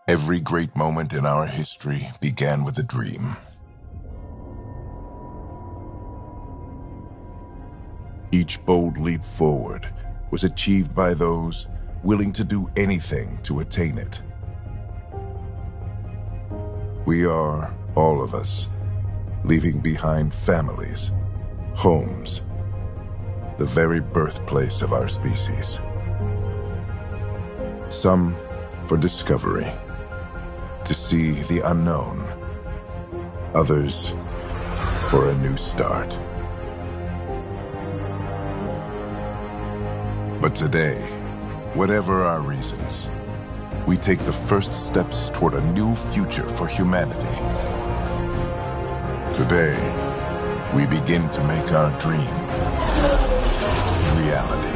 Every great moment in our history began with a dream. Each bold leap forward was achieved by those willing to do anything to attain it. We are, all of us, leaving behind families, homes, the very birthplace of our species. Some for discovery, to see the unknown. Others for a new start. But today, whatever our reasons, we take the first steps toward a new future for humanity. Today, we begin to make our dream reality.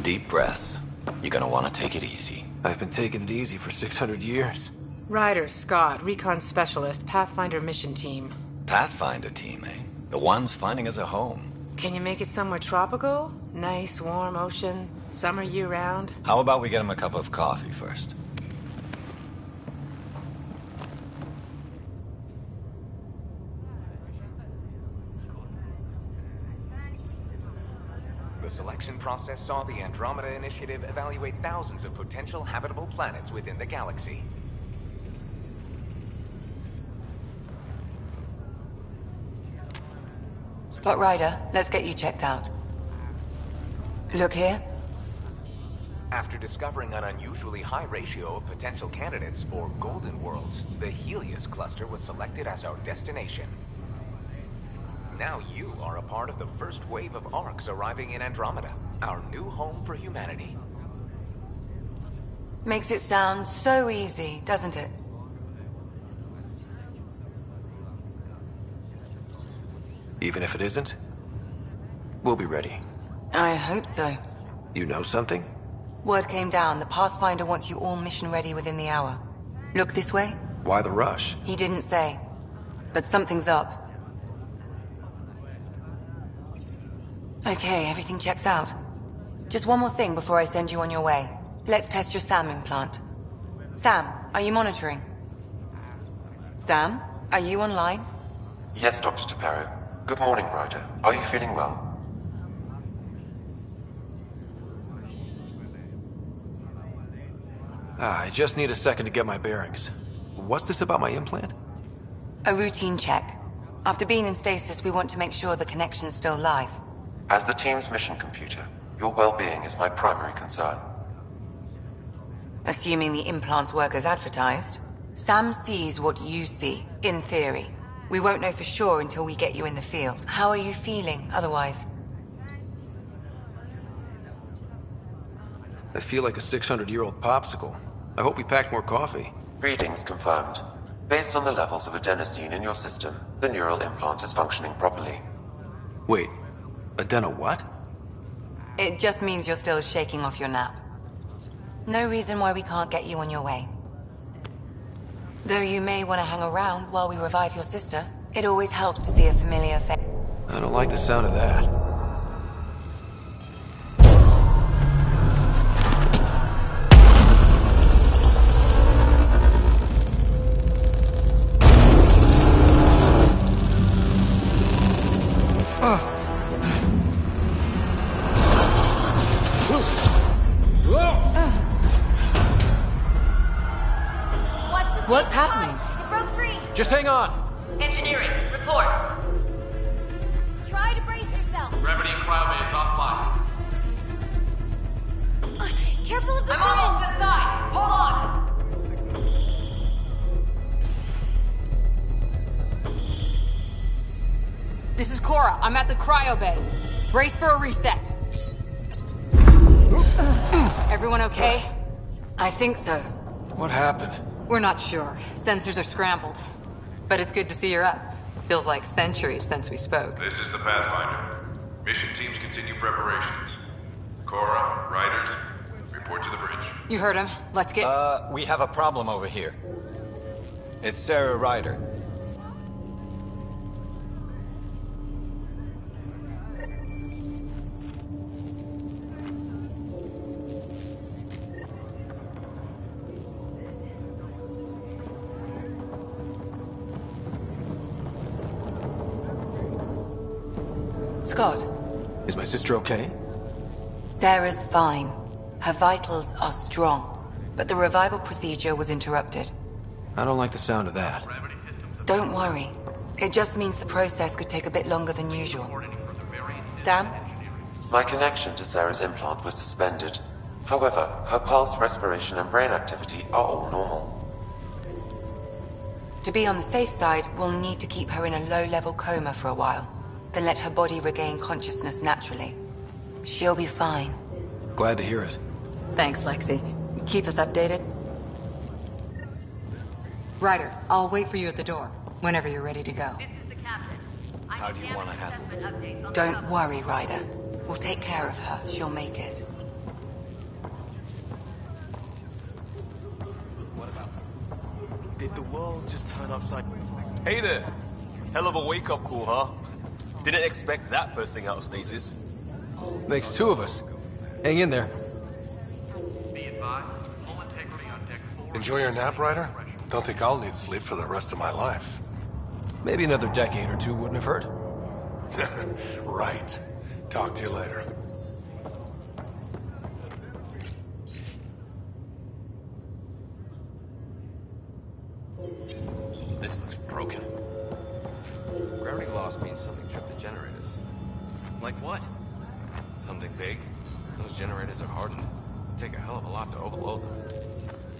Deep breaths. You're gonna want to take it easy. I've been taking it easy for 600 years. Ryder, Scott, Recon Specialist, Pathfinder Mission Team. Pathfinder team, eh? The ones finding us a home. Can you make it somewhere tropical? Nice, warm ocean, summer year-round? How about we get him a cup of coffee first? The selection process saw the Andromeda Initiative evaluate thousands of potential habitable planets within the galaxy. Scott Ryder, let's get you checked out. Look here. After discovering an unusually high ratio of potential candidates, or golden worlds, the Helios cluster was selected as our destination. Now you are a part of the first wave of ARCs arriving in Andromeda, our new home for humanity. Makes it sound so easy, doesn't it? Even if it isn't, we'll be ready. I hope so. You know something? Word came down. The Pathfinder wants you all mission ready within the hour. Look this way? Why the rush? He didn't say. But something's up. Okay, everything checks out. Just one more thing before I send you on your way. Let's test your SAM implant. Sam, are you monitoring? Sam, are you online? Yes, Dr. Taparo. Good morning, Ryder. Are you feeling well? I just need a second to get my bearings. What's this about my implant? A routine check. After being in stasis, we want to make sure the connection's still live. As the team's mission computer, your well-being is my primary concern. Assuming the implants work as advertised, Sam sees what you see, in theory. We won't know for sure until we get you in the field. How are you feeling, otherwise? I feel like a 600-year-old popsicle. I hope we packed more coffee. Readings confirmed. Based on the levels of adenosine in your system, the neural implant is functioning properly. Wait, adeno what? It just means you're still shaking off your nap. No reason why we can't get you on your way. Though you may want to hang around while we revive your sister, it always helps to see a familiar face. I don't like the sound of that. What's happening? It broke free. Just hang on! Engineering, report. Try to brace yourself. Gravity and cloud is offline. Careful of the I'm almost inside! Hold on! This is Cora. I'm at the cryo bay. Brace for a reset. Everyone okay? I think so. What happened? We're not sure. Sensors are scrambled. But it's good to see you're up. Feels like centuries since we spoke. This is the Pathfinder. Mission teams continue preparations. Cora, Riders, report to the bridge. You heard him. Let's get... We have a problem over here. It's Sarah Ryder. Scott, Is my sister okay? Sarah's fine. Her vitals are strong. But the revival procedure was interrupted. I don't like the sound of that. Don't worry. It just means the process could take a bit longer than usual. Sam? My connection to Sarah's implant was suspended. However, her pulse, respiration, and brain activity are all normal. To be on the safe side, we'll need to keep her in a low-level coma for a while. Then let her body regain consciousness naturally. She'll be fine. Glad to hear it. Thanks, Lexi. Keep us updated. Ryder, I'll wait for you at the door, whenever you're ready to go. This is the captain. How do you want to handle it? Don't worry, Ryder. We'll take care of her. She'll make it. Did the world just turn upside? Hey there! Hell of a wake-up call, huh? Didn't expect that first thing out of stasis. Makes two of us. Hang in there. Enjoy your nap, Ryder? Don't think I'll need sleep for the rest of my life. Maybe another decade or two wouldn't have hurt. Right. Talk to you later. This looks broken. Gravity loss means something tripped the generators. Like what? Something big. Those generators are hardened. It'd take a hell of a lot to overload them.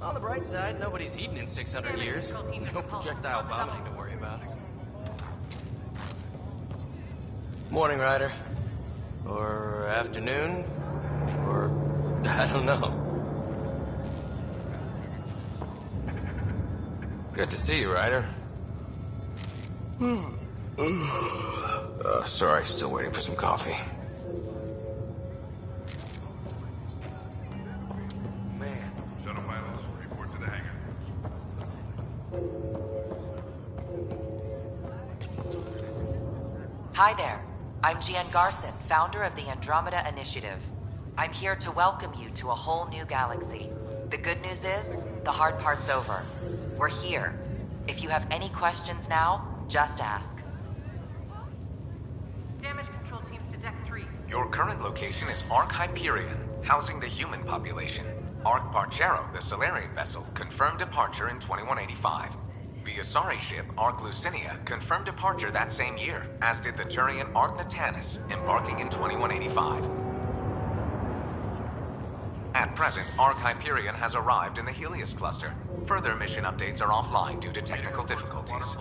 On the bright side, nobody's eaten in 600 years. No projectile vomiting to worry about. Morning, Ryder. Or afternoon. Or... I don't know. Good to see you, Ryder. Sorry, still waiting for some coffee. Shuttle pilots, report to the hangar. Hi there. I'm Jian Garson, founder of the Andromeda Initiative. I'm here to welcome you to a whole new galaxy. The good news is, the hard part's over. We're here. If you have any questions now, just ask. Damage control teams to Deck 3. Your current location is Ark Hyperion, housing the human population. Ark Parchero, the Solarian vessel, confirmed departure in 2185. The Asari ship, Ark Lucinia, confirmed departure that same year, as did the Turian Ark Natanus, embarking in 2185. At present, Ark Hyperion has arrived in the Helios cluster. Further mission updates are offline due to technical difficulties.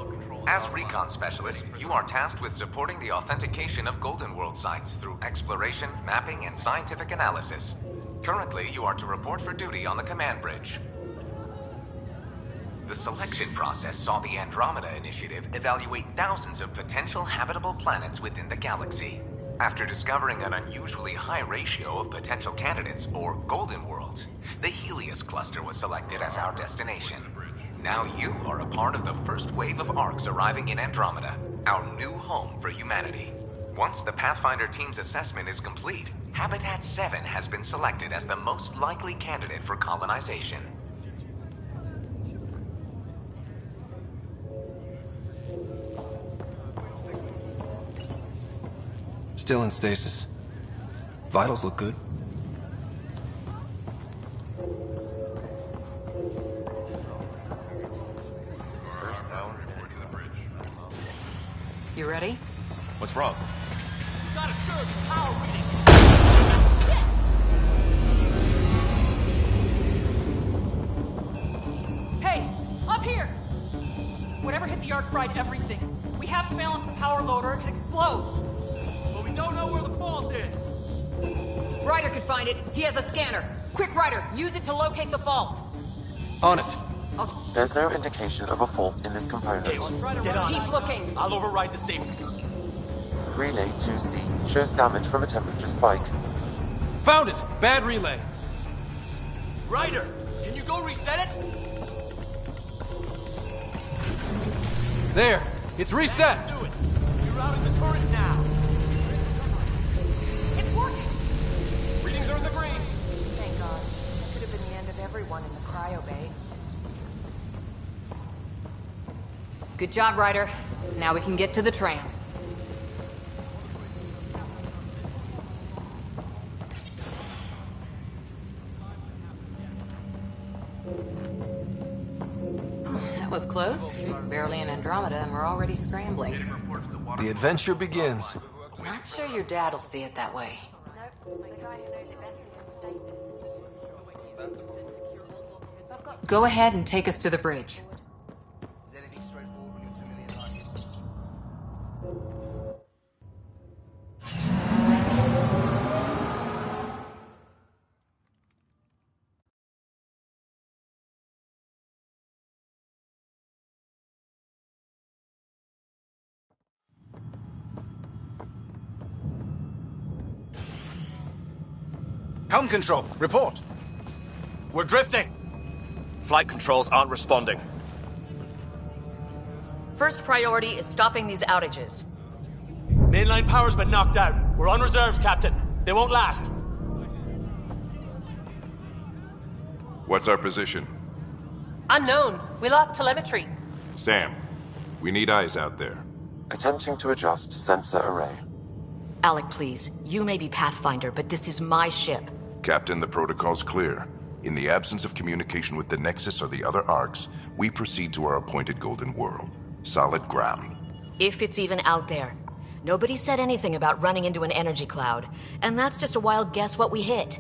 As recon specialist, you are tasked with supporting the authentication of Golden World sites through exploration, mapping, and scientific analysis. Currently, you are to report for duty on the command bridge. The selection process saw the Andromeda Initiative evaluate thousands of potential habitable planets within the galaxy. After discovering an unusually high ratio of potential candidates, or Golden Worlds, the Helios cluster was selected as our destination. Now you are a part of the first wave of Arks arriving in Andromeda, our new home for humanity. Once the Pathfinder team's assessment is complete, Habitat 7 has been selected as the most likely candidate for colonization. Still in stasis. Vitals look good. You ready? What's wrong? We got a surge in power reading. Hey, up here! Whatever hit the Ark fried everything. We have to balance the power loader or it could explode. But we don't know where the fault is. Ryder could find it. He has a scanner. Quick, Ryder, use it to locate the fault. On it. There's no indication of a fault in this component. Get on. Keep looking. I'll override the safety. Relay 2C shows damage from a temperature spike. Found it! Bad relay. Ryder, can you go reset it? There! It's reset! Do it. You're routing the current now. It's working! Readings are in the green. Thank God. That could have been the end of everyone in the cryo bay. Good job, Ryder. Now we can get to the tram. That was close. Barely in Andromeda, and we're already scrambling. The adventure begins. Not sure your dad will see it that way. Nope. The guy who knows it best is in stasis. Go ahead and take us to the bridge. Is anything straightforward when you're 2 million light Helm control, report. We're drifting. Flight controls aren't responding. First priority is stopping these outages. Mainline power's been knocked out. We're on reserves, Captain. They won't last. What's our position? Unknown. We lost telemetry. Sam, we need eyes out there. Attempting to adjust sensor array. Alec, please. You may be Pathfinder, but this is my ship. Captain, the protocol's clear. In the absence of communication with the Nexus or the other Arks, we proceed to our appointed Golden World. Solid ground. If it's even out there. Nobody said anything about running into an energy cloud, and that's just a wild guess what we hit.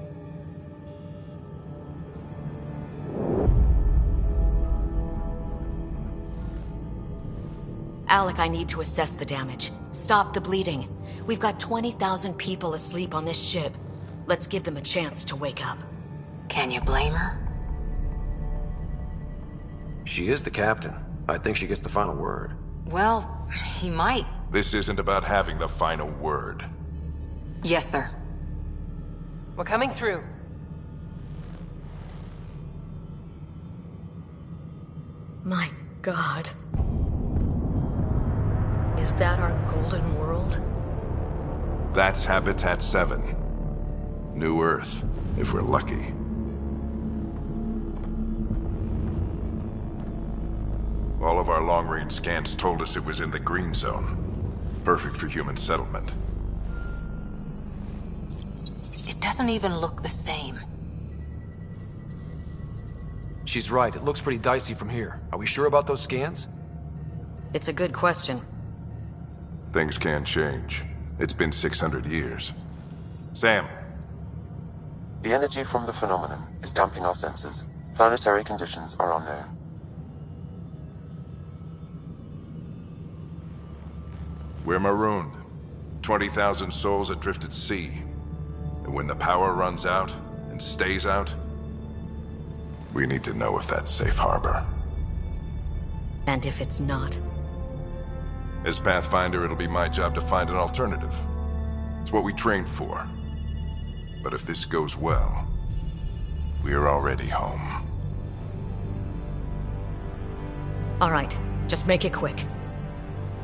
Alec, I need to assess the damage. Stop the bleeding. We've got 20,000 people asleep on this ship. Let's give them a chance to wake up. Can you blame her? She is the captain. I think she gets the final word. Well, he might. This isn't about having the final word. Yes, sir. We're coming through. My God. Is that our golden world? That's Habitat 7. New Earth, if we're lucky. All of our long-range scans told us it was in the green zone. Perfect for human settlement. It doesn't even look the same. She's right. It looks pretty dicey from here. Are we sure about those scans? It's a good question. Things can change. It's been 600 years. Sam. The energy from the phenomenon is damping our senses. Planetary conditions are unknown. We're marooned. 20,000 souls adrift at sea. And when the power runs out, and stays out, we need to know if that's safe harbor. And if it's not? As Pathfinder, it'll be my job to find an alternative. It's what we trained for. But if this goes well, we're already home. All right, just make it quick.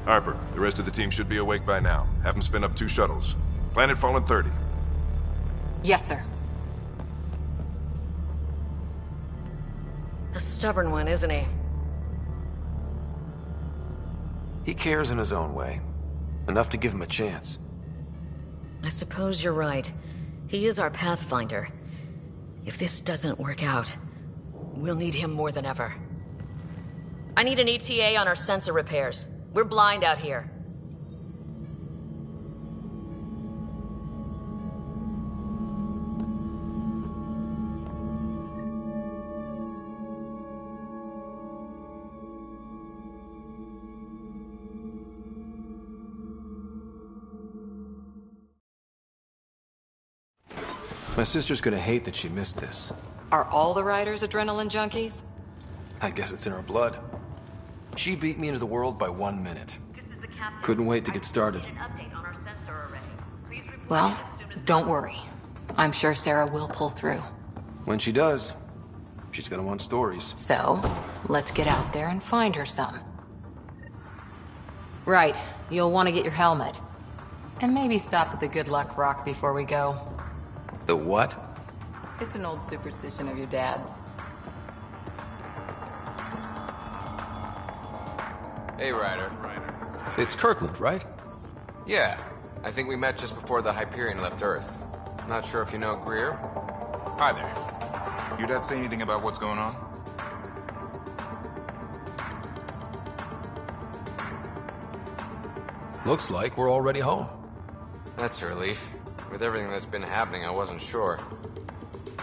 Harper, the rest of the team should be awake by now. Have them spin up 2 shuttles. Planet Fallen 30. Yes, sir. A stubborn one, isn't he? He cares in his own way. Enough to give him a chance. I suppose you're right. He is our Pathfinder. If this doesn't work out, we'll need him more than ever. I need an ETA on our sensor repairs. We're blind out here. My sister's gonna hate that she missed this. Are all the riders adrenaline junkies? I guess it's in her blood. She beat me into the world by 1 minute. Couldn't wait to get started. Well, don't worry. I'm sure Sarah will pull through. When she does, she's gonna want stories. So, let's get out there and find her some. Right, you'll want to get your helmet. And maybe stop at the Good Luck Rock before we go. The what? It's an old superstition of your dad's. Hey, Ryder. It's Kirkland, right? Yeah. I think we met just before the Hyperion left Earth. Not sure if you know Greer? Hi there. Your dad say anything about what's going on? Looks like we're already home. That's a relief. With everything that's been happening, I wasn't sure.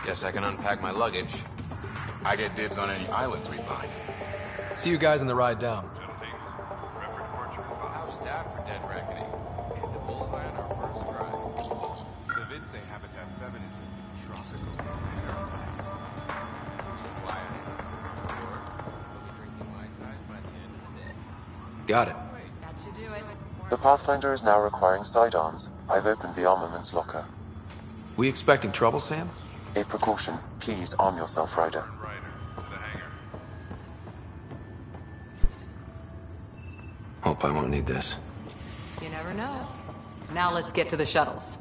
Guess I can unpack my luggage. I get dibs on any islands we find. See you guys on the ride down. How's that for dead reckoning? Hit the bullseye on our first try. The vids say Habitat 7 is a tropical paradise. Which is why I slept so before. We'll be drinking Mai Tais by the end of the day. Got it. That should do it. The Pathfinder is now requiring sidearms. I've opened the armaments locker. We expecting trouble, Sam? A precaution. Please arm yourself, Ryder. Hope I won't need this. You never know. Now let's get to the shuttles.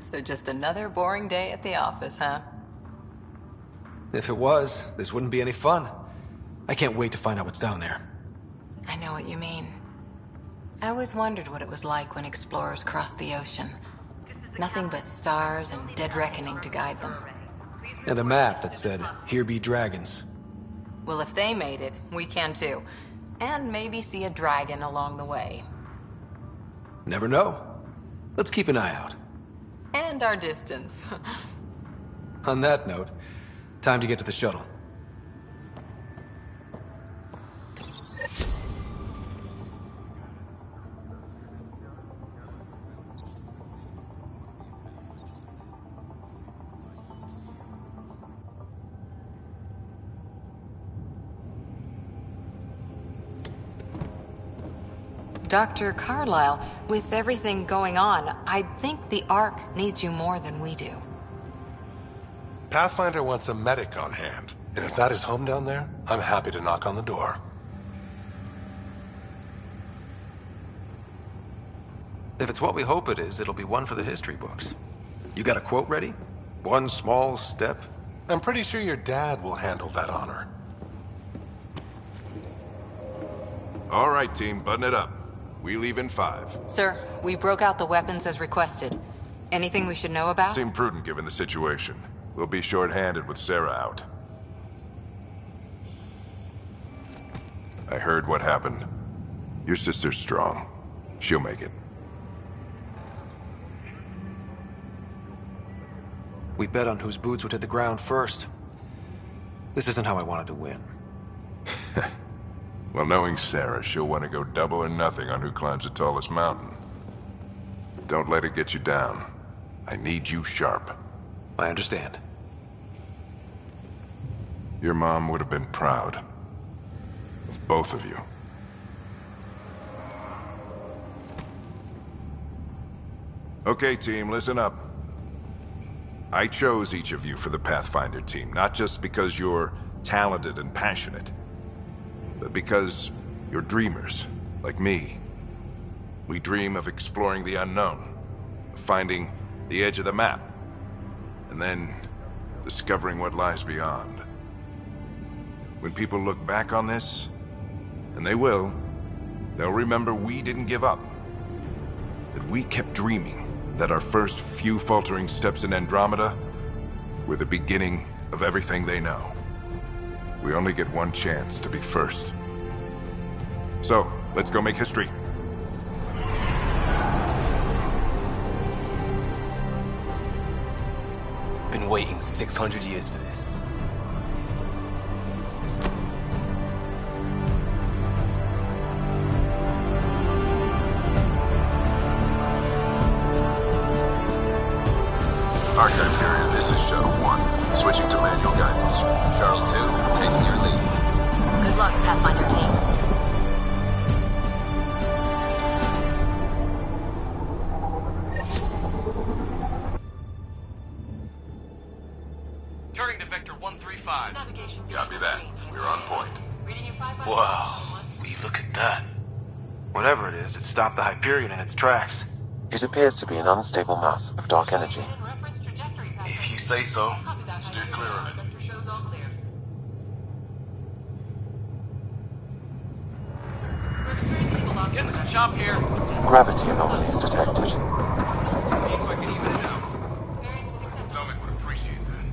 So just another boring day at the office, huh? If it was, this wouldn't be any fun. I can't wait to find out what's down there. I know what you mean. I always wondered what it was like when explorers crossed the ocean. Nothing but stars and dead reckoning to guide them. And a map that said, "Here be dragons." Well, if they made it, we can too. And maybe see a dragon along the way. Never know. Let's keep an eye out. And our distance. On that note, time to get to the shuttle. Dr. Carlyle, with everything going on, I think the Ark needs you more than we do. Pathfinder wants a medic on hand, and if that is home down there, I'm happy to knock on the door. If it's what we hope it is, it'll be one for the history books. You got a quote ready? One small step? I'm pretty sure your dad will handle that honor. All right, team, button it up. We leave in 5. Sir, we broke out the weapons as requested. Anything we should know about? Seemed prudent given the situation. We'll be short-handed with Sarah out. I heard what happened. Your sister's strong. She'll make it. We bet on whose boots would hit the ground first. This isn't how I wanted to win. Well, knowing Sarah, she'll want to go double or nothing on who climbs the tallest mountain. Don't let it get you down. I need you sharp. I understand. Your mom would have been proud of both of you. Okay, team, listen up. I chose each of you for the Pathfinder team, not just because you're talented and passionate, but because you're dreamers, like me. We dream of exploring the unknown, of finding the edge of the map, and then discovering what lies beyond. When people look back on this, and they will, they'll remember we didn't give up, that we kept dreaming, that our first few faltering steps in Andromeda were the beginning of everything they know. We only get one chance to be first. So, let's go make history. Been waiting 600 years for this. Archive period, this is Shuttle 1. Switching to manual guidance. Shuttle 2, taking your lead. Good luck, Pathfinder team. Turning to Vector 135. Copy that. We're on point. Wow, will you look at that? Whatever it is, it stopped the Hyperion in its tracks. It appears to be an unstable mass of dark energy. If you say so. Steer clear of it. Getting some chop here. Gravity anomalies detected. See if I can even it out. Stomach would appreciate that.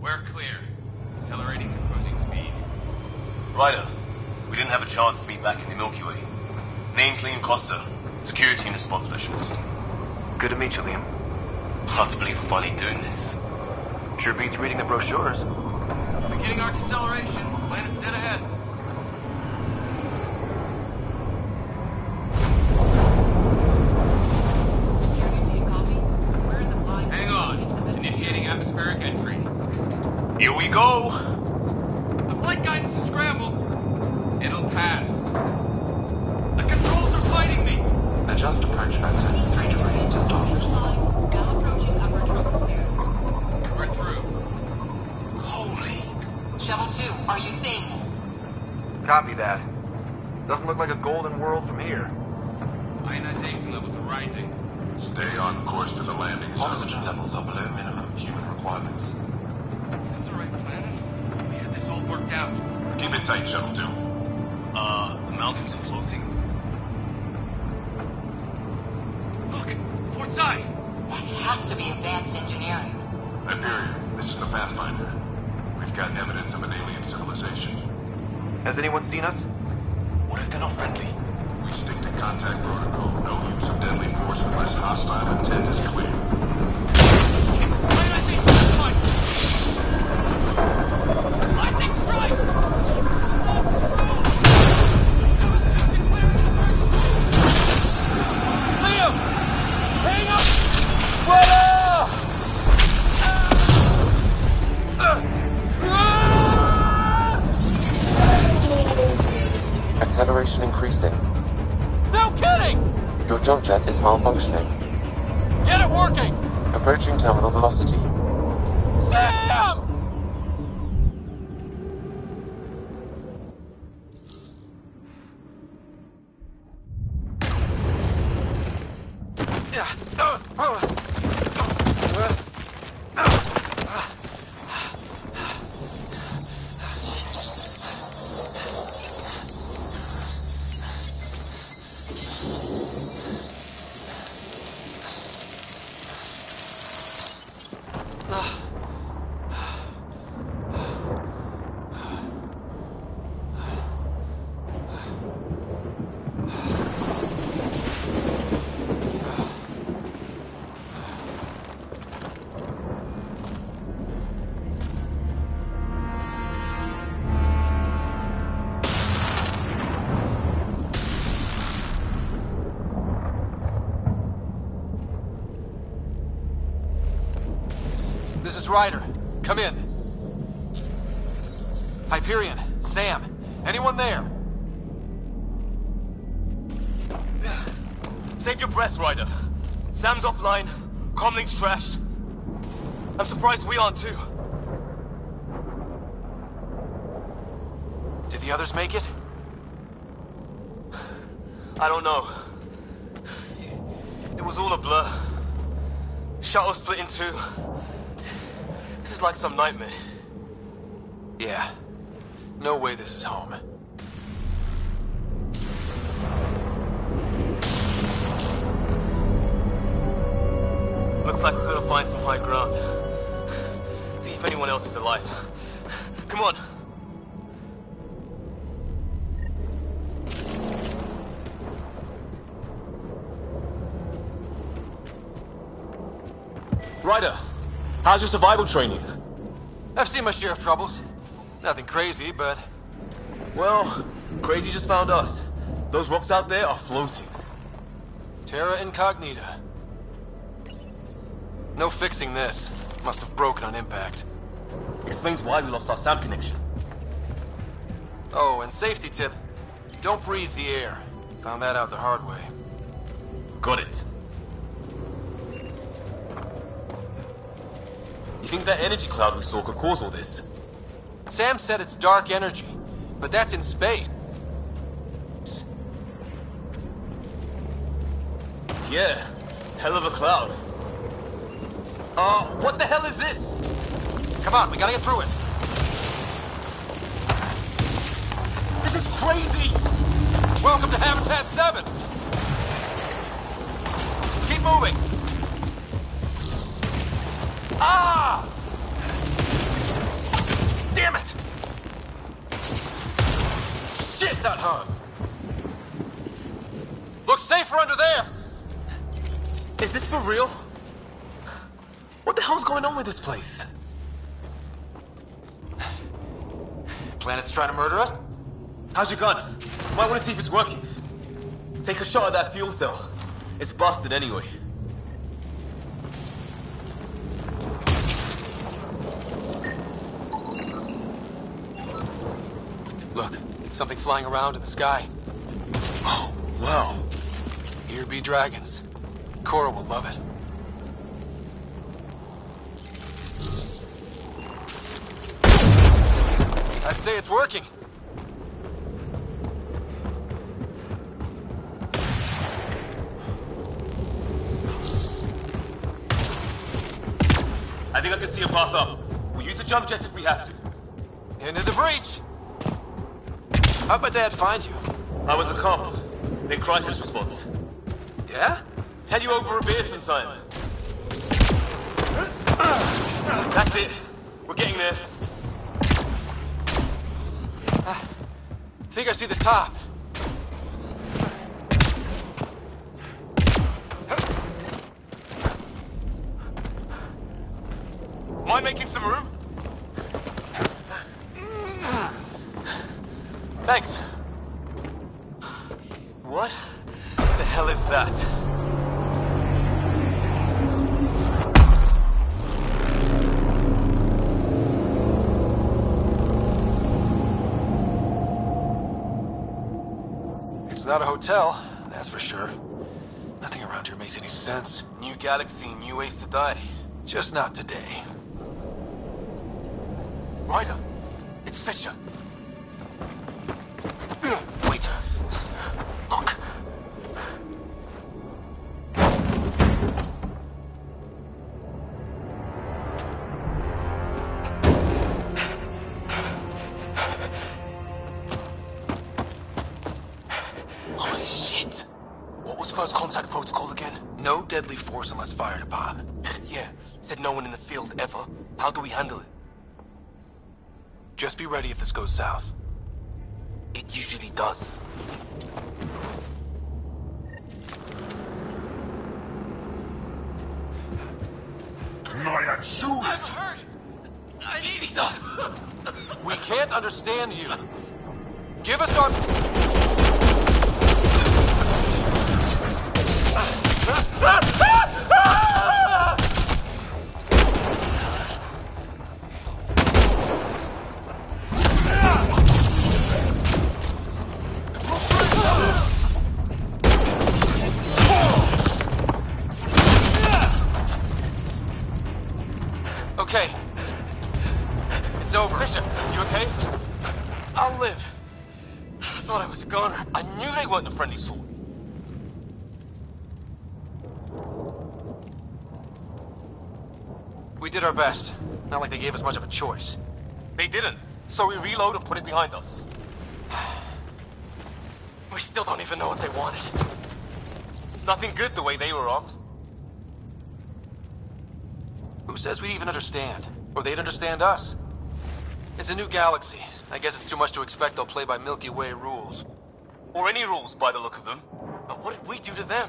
We're clear. Accelerating to cruising speed. Ryder, we didn't have a chance to meet back in the Milky Way. Name's Liam Costa, Security and Response Specialist. Good to meet you, Liam. Hard to believe we're finally doing this. Sure beats reading the brochures. Beginning our deceleration. Planet's dead ahead. Hang on. Initiating atmospheric entry. Here we go! The flight guidance is scrambled. It'll pass. The controls are fighting me. Adjust approach vector 3 degrees to starboard. We're through. Holy. Shuttle 2, are you seeing this? Copy that. Doesn't look like a golden world from here. Ionization levels are rising. Stay on course to the landing zone. Oxygen levels are below minimum human requirements. Is this the right planet? We had this all worked out. Keep it tight, Shuttle 2. The mountains are floating. Look! Port side! That has to be advanced engineering. Hyperion, this is the Pathfinder. We've got evidence of an alien civilization. Has anyone seen us? What if they're not friendly? We stick to contact protocol. No use of deadly force unless hostile intent is clear. Lightning strike! Leo! Hang up! acceleration increasing. No kidding! Your jump jet is malfunctioning. Get it working! Approaching terminal velocity. Sam! This is Ryder. Come in. Hyperion, Sam, anyone there? Save your breath, Ryder. Sam's offline. Comlink's trashed. I'm surprised we aren't too. Did the others make it? I don't know. It was all a blur. Shuttle split in two. This is like some nightmare. Yeah. No way this is home. Looks like we've got to find some high ground. See if anyone else is alive. Come on. Ryder, how's your survival training? I've seen my share of troubles. Nothing crazy, but... Well, crazy just found us. Those rocks out there are floating. Terra Incognita. No fixing this. Must have broken on impact. Explains why we lost our sound connection. Oh, and safety tip. Don't breathe the air. Found that out the hard way. Got it. You think that energy cloud we saw could cause all this? Sam said it's dark energy, but that's in space. Yeah, hell of a cloud. What the hell is this? Come on, we gotta get through it. This is crazy! Welcome to Habitat 7! Keep moving! Ah! Damn it! Shit, that hung! Looks safer under there! Is this for real? What the hell's going on with this place? Planet's trying to murder us? How's your gun? Might want to see if it's working. Take a shot at that fuel cell. It's busted anyway. Look, something flying around in the sky. Oh, wow. Here be dragons. Cora will love it. I'd say it's working. I think I can see a path up. We'll use the jump jets if we have to. Into the breach! How'd my dad find you? I was a cop in crisis response. Yeah? Tell you over a beer sometime. That's it. We're getting there. Think I see the top. Mind making some room? Thanks. What the hell is that? not a hotel, that's for sure. Nothing around here makes any sense. New galaxy, new ways to die. Just not today. Ryder, it's Fisher. Wait. Look. Holy shit. What was first contact protocol again? No deadly force unless fired upon. Yeah, said no one in the field ever. How do we handle it? Just be ready if this goes south. It usually does. I'm hurt! He sees us! We can't understand you. Give us our... Okay. It's over. Fisher, you okay? I'll live. I thought I was a goner. I knew they weren't the friendly sort. We did our best. Not like they gave us much of a choice. They didn't. So we reload and put it behind us. We still don't even know what they wanted. Nothing good the way they were armed. Who says we'd even understand? Or they'd understand us? It's a new galaxy. I guess it's too much to expect they'll play by Milky Way rules. Or any rules by the look of them. But what did we do to them?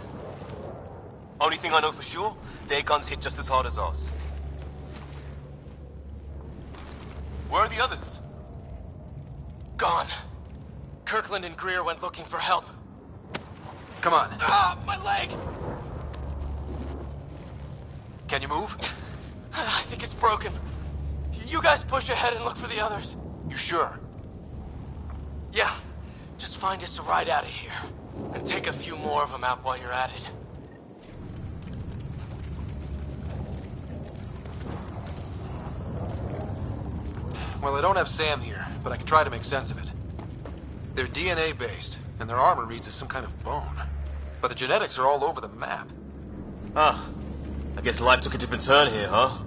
Only thing I know for sure, their guns hit just as hard as ours. Where are the others? Gone. Kirkland and Greer went looking for help. Come on. Ah, my leg! Can you move? I think it's broken. You guys push ahead and look for the others. You sure? Yeah. Just find us a ride out of here. And take a few more of them out while you're at it. Well, I don't have Sam here, but I can try to make sense of it. They're DNA-based, and their armor reads as some kind of bone. But the genetics are all over the map. Ah. I guess life took a different turn here, huh?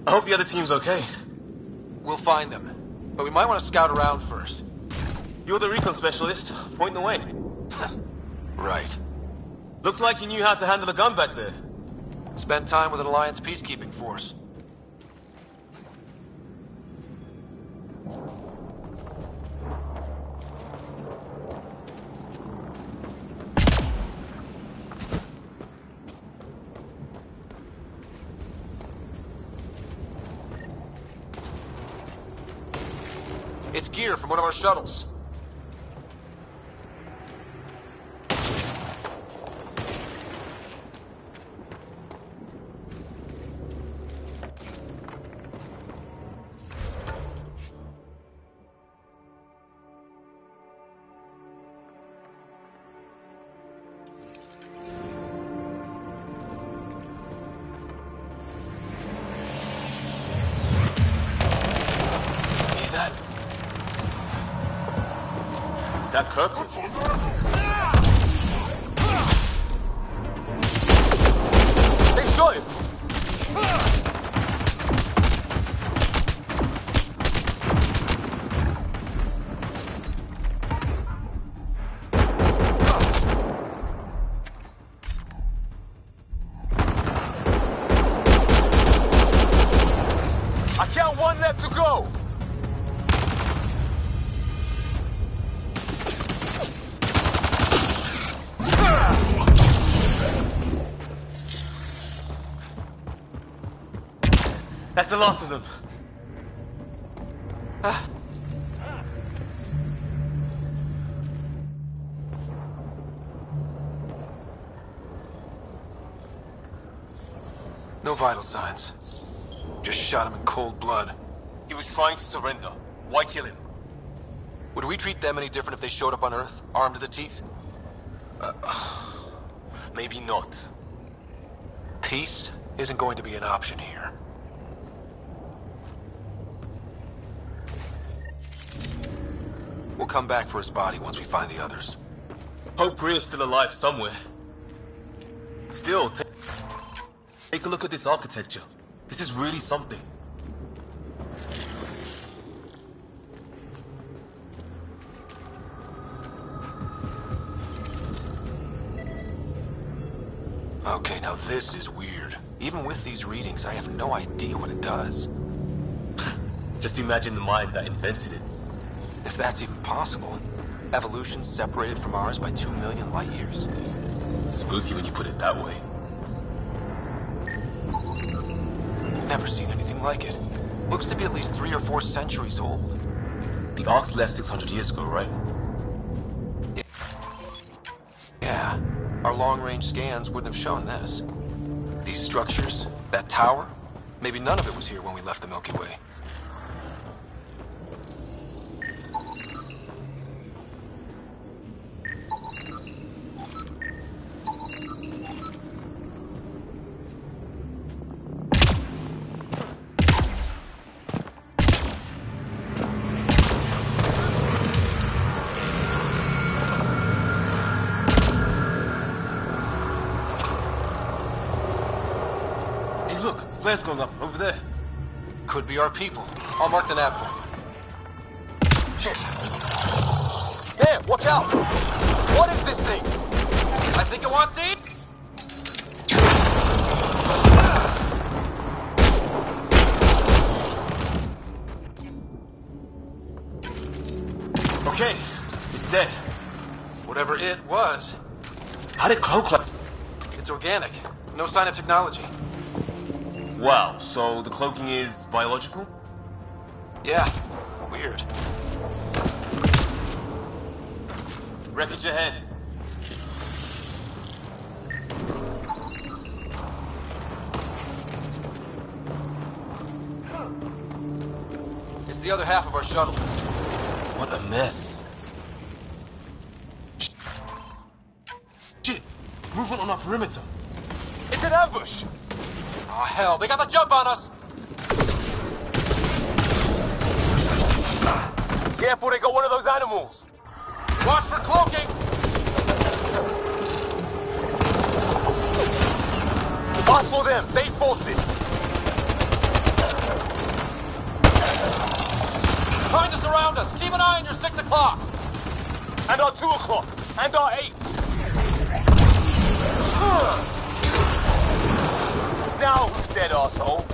I hope the other team's okay. We'll find them. But we might want to scout around first. You're the recon specialist. Point the way. Right. Looks like you knew how to handle a gun back there. Spent time with an Alliance peacekeeping force. It's gear from one of our shuttles. Is that Kirkland? They shot him! I count one left to go! That's the last of them. No vital signs. Just shot him in cold blood. He was trying to surrender. Why kill him? Would we treat them any different if they showed up on Earth, armed to the teeth? Maybe not. Peace isn't going to be an option here. We'll come back for his body once we find the others. Hope Greer's still alive somewhere. Still, take a look at this architecture. This is really something. Okay, now this is weird. Even with these readings, I have no idea what it does. Just imagine the mind that invented it. If that's even possible. Evolution separated from ours by 2 million light years. Spooky when you put it that way. Never seen anything like it. Looks to be at least 3 or 4 centuries old. The Arks left 600 years ago, right? Yeah. Our long-range scans wouldn't have shown this. These structures, that tower, maybe none of it was here when we left the Milky Way. Flares going up, over there. Could be our people. I'll mark the nav point. Shit. There, watch out! What is this thing? I think it wants to eat. Okay, it's dead. Whatever it was. How did cloak like? It's organic. No sign of technology. Wow, so the cloaking is biological? Yeah, weird. Wreckage ahead. It's the other half of our shuttle. What a mess. Shit! Movement on our perimeter. It's an ambush! Oh, hell, they got the jump on us! Careful, they got one of those animals! Watch for cloaking! Watch for them, base forces! Trying to surround us! Keep an eye on your 6 o'clock! And our 2 o'clock! And our 8! Now who's dead, arsehole?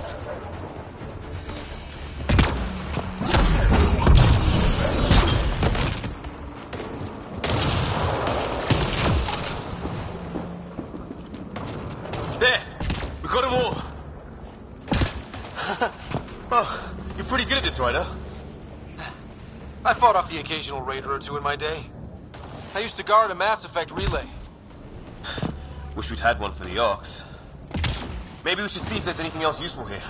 There! We got them all! Oh, you're pretty good at this, Ryder. I fought off the occasional raider or two in my day. I used to guard a Mass Effect relay. Wish we'd had one for the Arks. Maybe we should see if there's anything else useful here.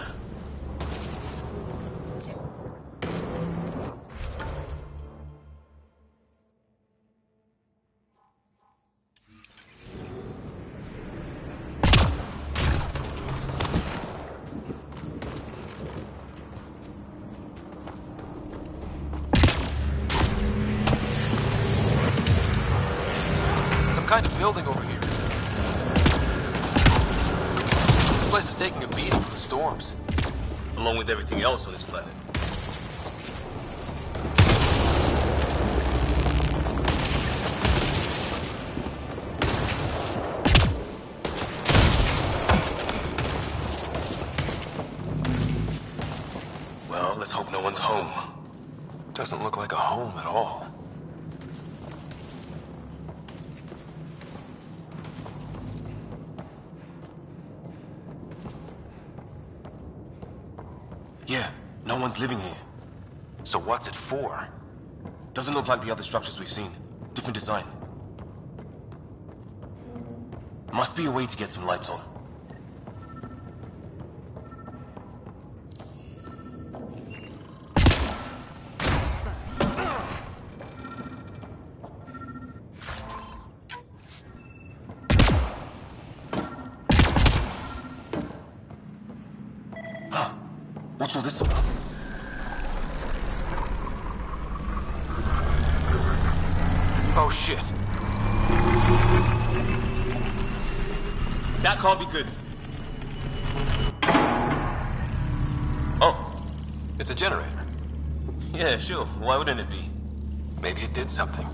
Some kind of building over here. This place is taking a beating from the storms. Along with everything else on this planet. Well, let's hope no one's home. Doesn't look like a home at all. Yeah, no one's living here. So what's it for? Doesn't look like the other structures we've seen. Different design. Must be a way to get some lights on. What's all this about? Oh, shit. That can't be good. Oh. It's a generator. Yeah, sure. Why wouldn't it be? Maybe it did something.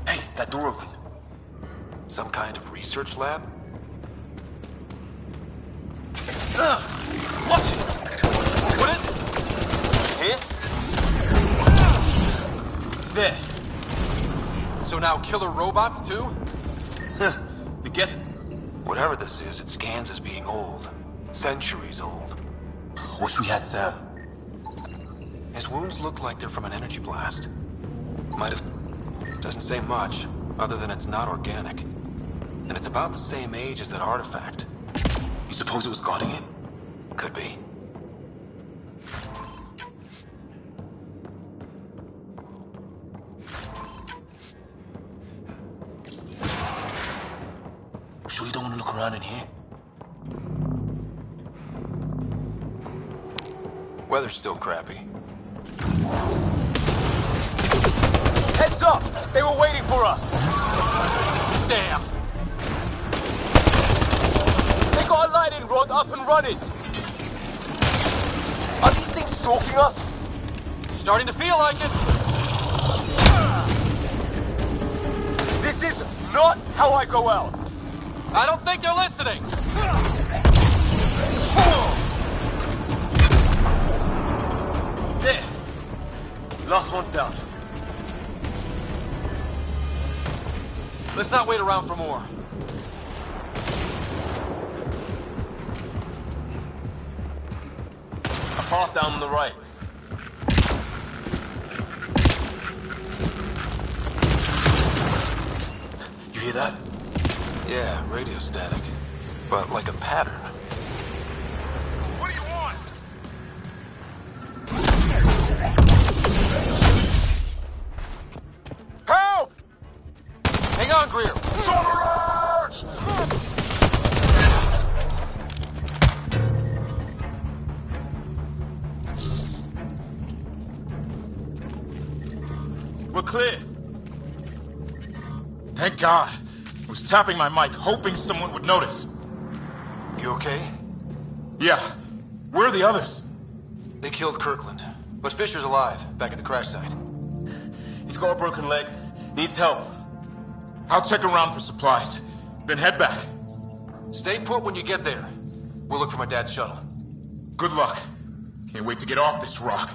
Hey, that door opened. Some kind of research lab? Watch it! What is it? This? There. So now killer robots, too? You get it? Whatever this is, it scans as being old. Centuries old. Wish we had Sam. His wounds look like they're from an energy blast. Might have... Doesn't say much, other than it's not organic. And it's about the same age as that artifact. You suppose it was guarding it? Could be. Sure you don't want to look around in here? Weather's still crappy. Heads up! They were waiting for us! Damn! They got a lighting rod up and running! Are these things stalking us? Starting to feel like it! This is not how I go out! I don't think they're listening! There! Last one's down. Let's not wait around for more. A path down on the right. You hear that? Yeah, radio static. But like a pattern. What do you want? Help! Hang on, Greer. We're clear. Thank God. I was tapping my mic, hoping someone would notice. You okay? Yeah. Where are the others? They killed Kirkland. But Fisher's alive, back at the crash site. He's got a broken leg. Needs help. I'll check around for supplies. Then head back. Stay put when you get there. We'll look for my dad's shuttle. Good luck. Can't wait to get off this rock.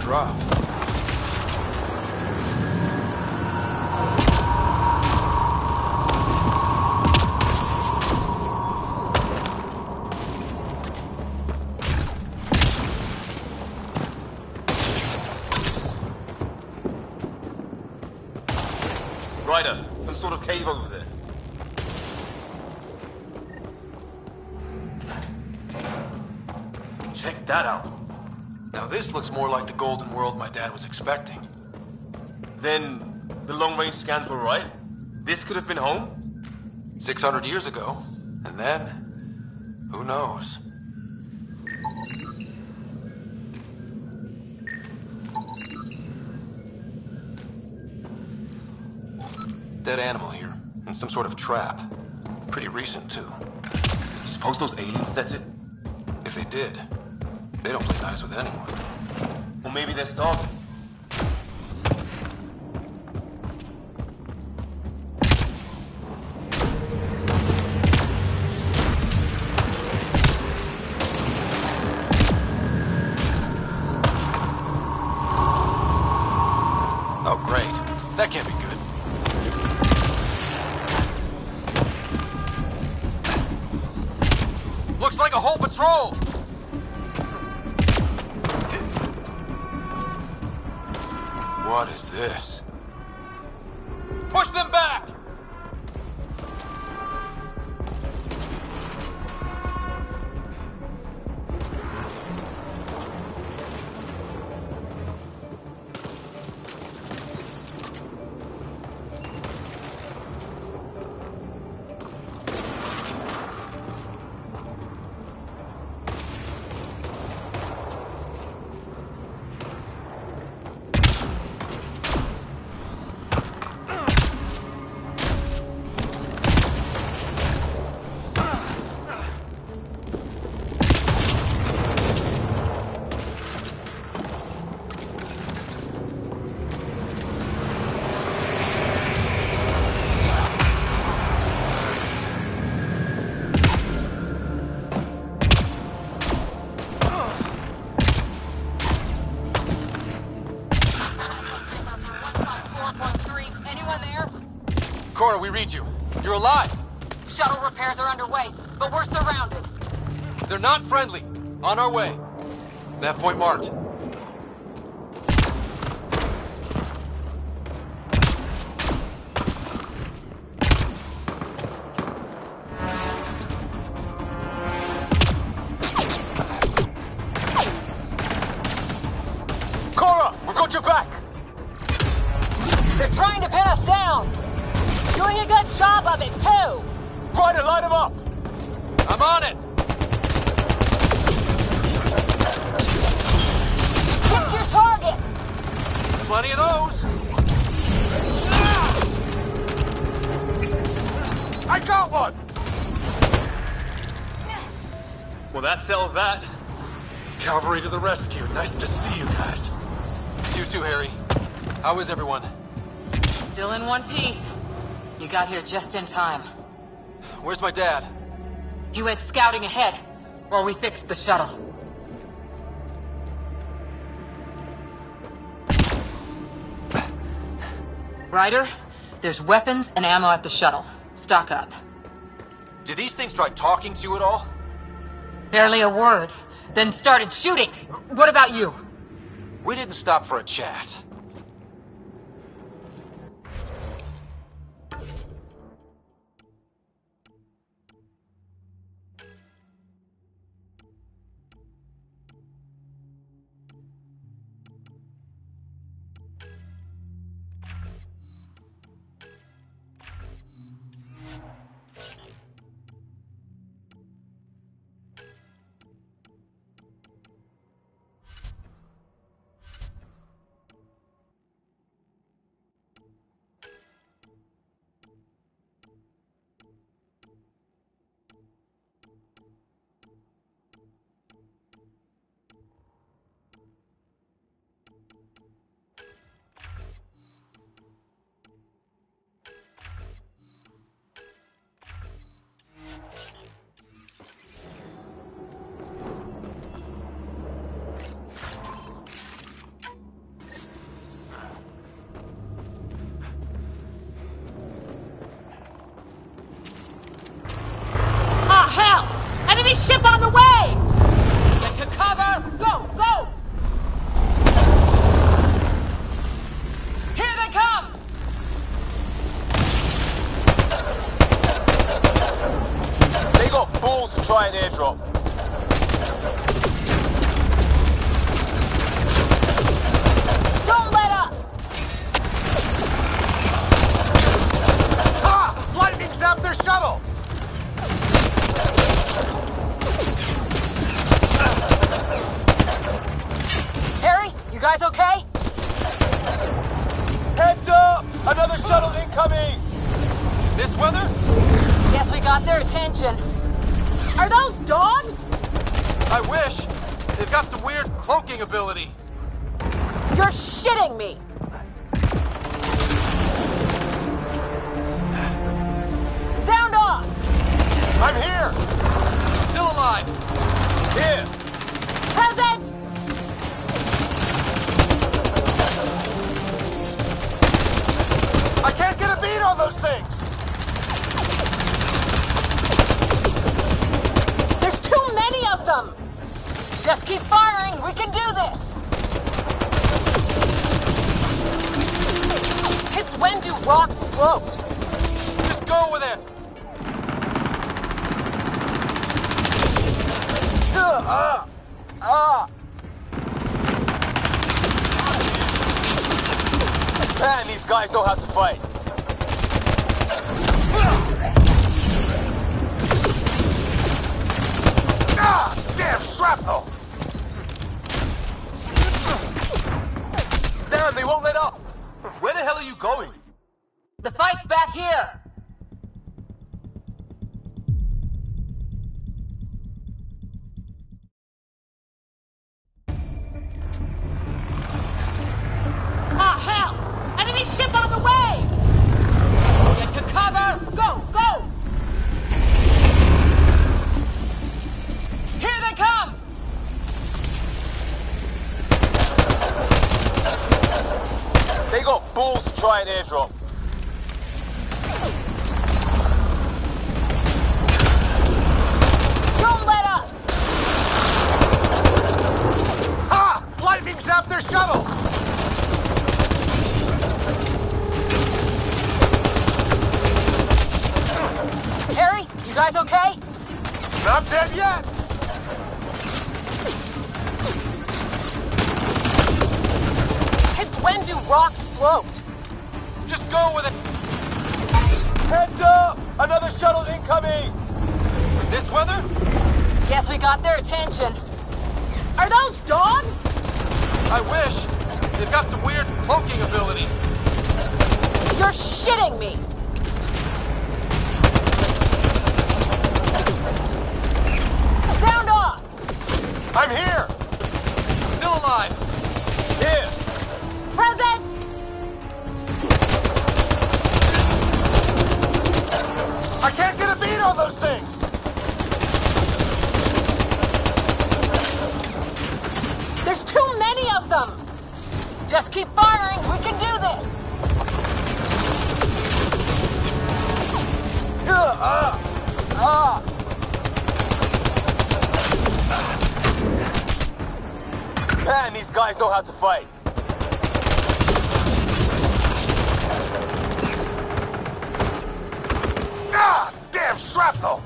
Drop. Ryder, some sort of cave over there. Check that out. Now this looks more like the golden world my dad was expecting. Then the long-range scans were right? This could have been home? 600 years ago. And then, who knows? Dead animal here, and some sort of trap. Pretty recent, too. Suppose those aliens set it? If they did, they don't play nice with anyone. Or maybe they're starving. Oh, great. That can't be good. control! What is this? Push them back! Cora, we read you. You're alive. Shuttle repairs are underway, but we're surrounded. They're not friendly. On our way. Nav point marked. Cora, we've got your back! They're trying to pin us down! Doing a good job of it, too! Ryder, light them up! I'm on it! Pick your target! Plenty of those! I got one! Well, that settled that. Cavalry to the rescue. Nice to see you guys. You too, Harry. How is everyone? Still in one piece. You got here just in time. Where's my dad? He went scouting ahead while we fixed the shuttle. Ryder, there's weapons and ammo at the shuttle. Stock up. Did these things try talking to you at all? Barely a word. Then started shooting. What about you? We didn't stop for a chat. Ship on the way! Get to cover! Go! Go! Here they come! They got balls to try an airdrop. Don't let up! Ah! Lightning zapped their shuttle! Harry, you guys okay? Heads up! Another shuttle incoming! This weather? Guess we got their attention. Are those dogs? I wish. They've got some weird cloaking ability. You're shitting me! Sound off! I'm here! Still alive. Here! Present! I can't get a beat on those things! There's too many of them! Just keep firing! We can do this! It's when do rocks float? Just go with it! Man, these guys know how to fight. Damn shrapnel! Damn, they won't let up. Where the hell are you going? The fight's back here! Ah, hell! Enemy ship on the way! Get to cover! Go, go! Here they come! They got balls to try an airdrop. Don't let up! Ha! Lightning zapped their shuttle! Harry, you guys okay? Not dead yet! It's when do rocks float? Just go with it! Heads up! Another shuttle incoming! This weather? Guess we got their attention. Are those dogs? I wish. They've got some weird cloaking ability. You're shitting me! Sound off! I'm here! Still alive. Here! Present! I can't get a beat on those things! There's too many of them! Just keep firing, we can do this! Man, these guys know how to fight. Ah! Damn shrapnel!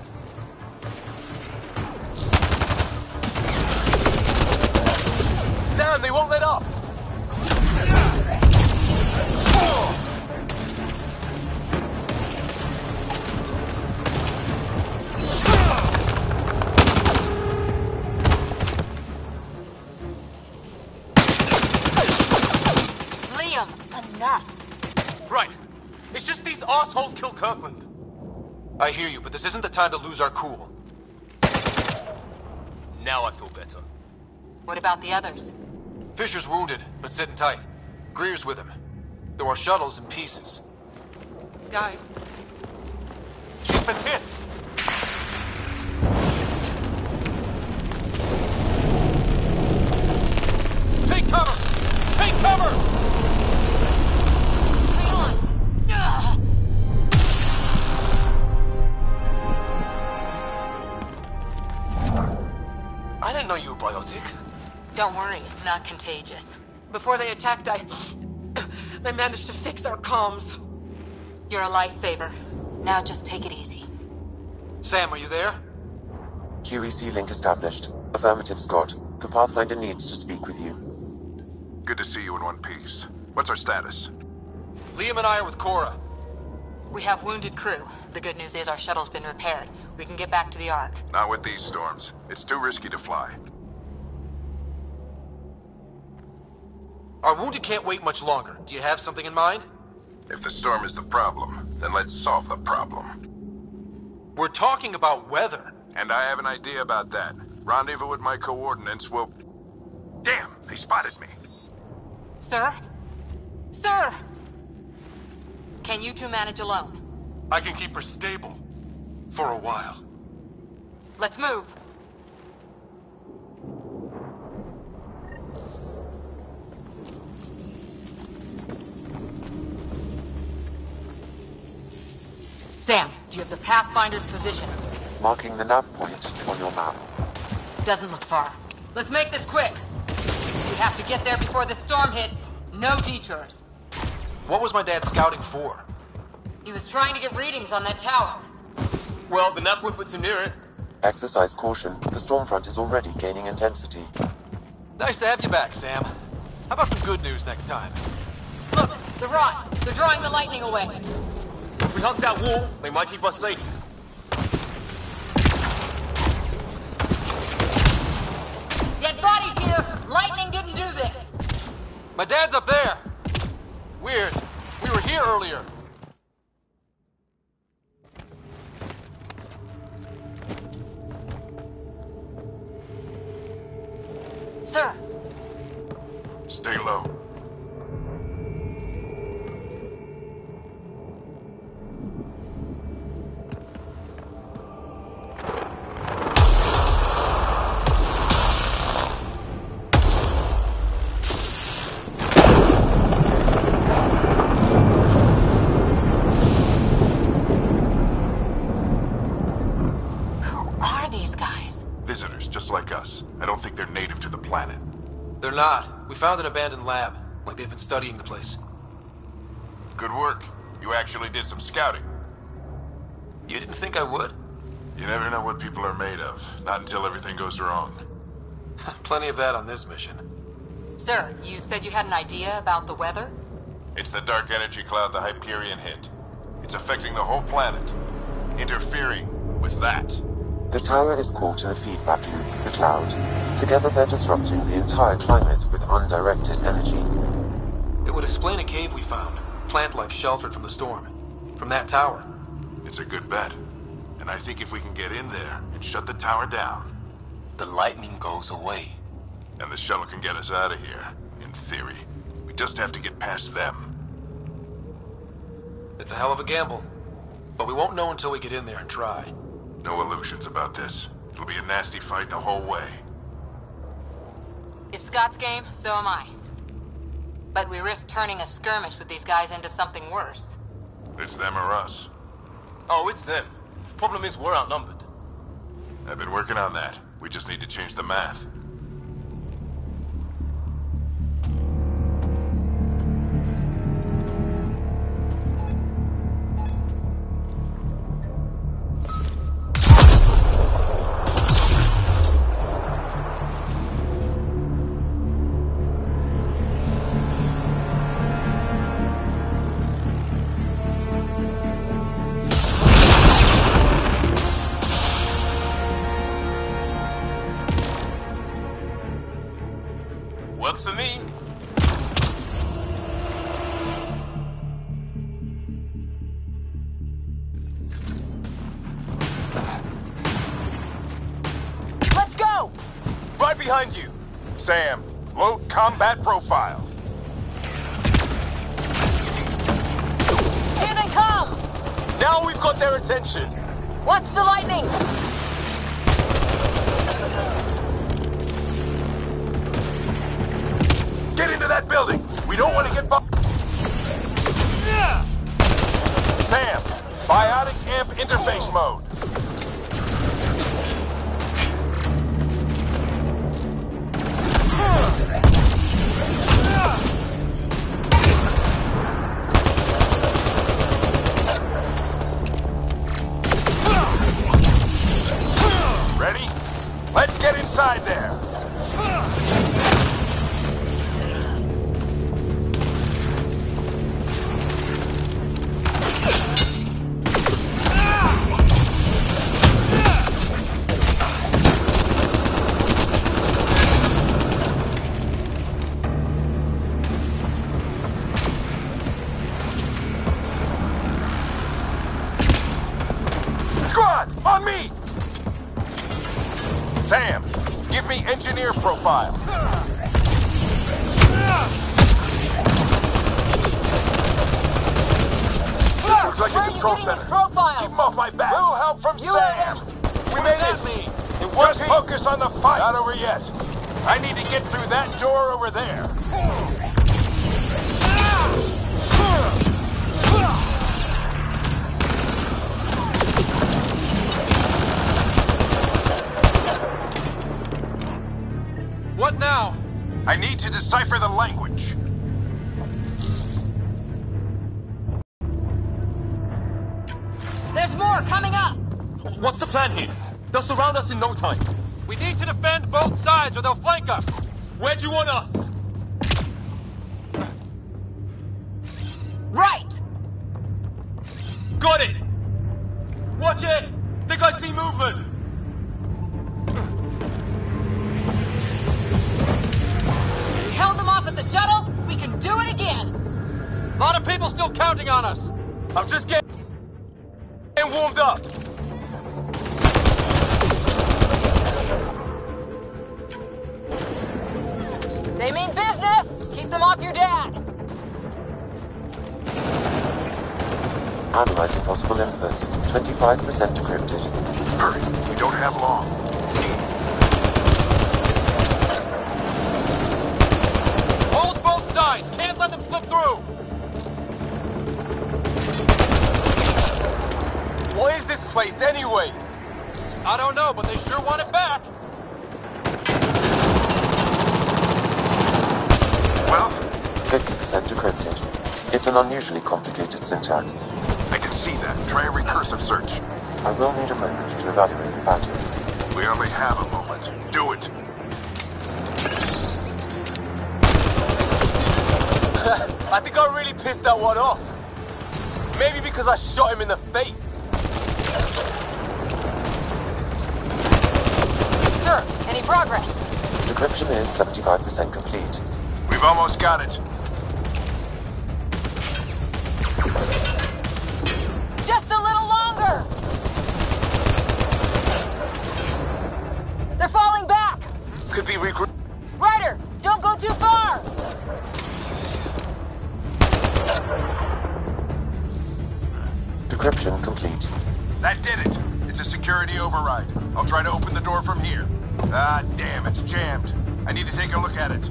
Damn, they won't let up. Liam, enough. Right. It's just these assholes kill Kirkland. I hear you, but this isn't the time to lose our cool. Now I feel better. What about the others? Fisher's wounded, but sitting tight. Greer's with him. Though our shuttle's in pieces. Guys, She's been hit. Take cover! Take cover! Hang on. Ugh. I didn't know you were biotic. Don't worry, it's not contagious. before they attacked, I managed to fix our comms. You're a lifesaver. Now just take it easy. Sam, are you there? QEC link established. Affirmative, Scott. The Pathfinder needs to speak with you. Good to see you in one piece. What's our status? Liam and I are with Cora. We have wounded crew. The good news is our shuttle's been repaired. We can get back to the Ark. Not with these storms. It's too risky to fly. Our wounded can't wait much longer. Do you have something in mind? If the storm is the problem, then let's solve the problem. We're talking about weather. And I have an idea about that. Rendezvous with my coordinates will... Damn, they spotted me. Sir? Sir! Can you two manage alone? I can keep her stable. For a while. Let's move. Sam, do you have the Pathfinder's position? Marking the nav point on your map. Doesn't look far. Let's make this quick. We have to get there before the storm hits. No detours. What was my dad scouting for? He was trying to get readings on that tower. Well, the nav puts him near it. Exercise caution. The storm front is already gaining intensity. Nice to have you back, Sam. How about some good news next time? Look, the rods. They're drawing the lightning away. If we hug that wall, they might keep us safe. Dead bodies here! Lightning didn't do this! My dad's up there! Weird. We were here earlier. Sir! Stay low. I don't think they're native to the planet. They're not. We found an abandoned lab, like they've been studying the place. Good work. You actually did some scouting. You didn't think I would? You never know what people are made of. Not until everything goes wrong. Plenty of that on this mission. Sir, you said you had an idea about the weather? It's the dark energy cloud the Hyperion hit. It's affecting the whole planet. Interfering with that. The tower is caught in a feedback loop, the cloud. Together they're disrupting the entire climate with undirected energy. It would explain a cave we found. Plant life sheltered from the storm. From that tower. It's a good bet. And I think if we can get in there and shut the tower down, the lightning goes away. And the shuttle can get us out of here, in theory. We just have to get past them. It's a hell of a gamble. But we won't know until we get in there and try. No illusions about this. It'll be a nasty fight the whole way. If Scott's game, so am I. But we risk turning a skirmish with these guys into something worse. It's them or us. Oh, it's them. Problem is, we're outnumbered. I've been working on that. We just need to change the math. Works for me. Let's go! Right behind you. Sam, load combat profile. Here they come! Now we've got their attention. Watch the lightning! Get into that building! We don't want to get bumped. Sam, biotic amp interface mode. Ready? Let's get inside there. On me! Sam, give me engineer profile. This looks like a control center. Keep them off my back. Little help from Sam. We made it. Just focus on the fight. Not over yet. I need to get through that door over there. There's more coming up! What's the plan here? They'll surround us in no time. We need to defend both sides or they'll flank us! Where do you want us? Right! Got it! Watch it! Think I see movement! We held them off at the shuttle, we can do it again! A lot of people still counting on us! I'm just getting warmed up! They mean business! Keep them off your dad! Analyzing possible inputs. 25% decrypted. Hurry, we don't have long. Hold both sides! Can't let them slip through! What is this place anyway? I don't know, but they sure want it back! Well? 50% decrypted. It's an unusually complicated syntax. I can see that. Try a recursive search. I will need a moment to evaluate the pattern. We only have a moment. Do it. I think I really pissed that one off. Maybe because I shot him in the face. Sir, any progress? Decryption is 75% complete. We've almost got it. Just a little longer! They're falling back! Could be regroup. Ryder, don't go too far! Decryption complete. That did it. It's a security override. I'll try to open the door from here. Ah, damn, it's jammed. I need to take a look at it.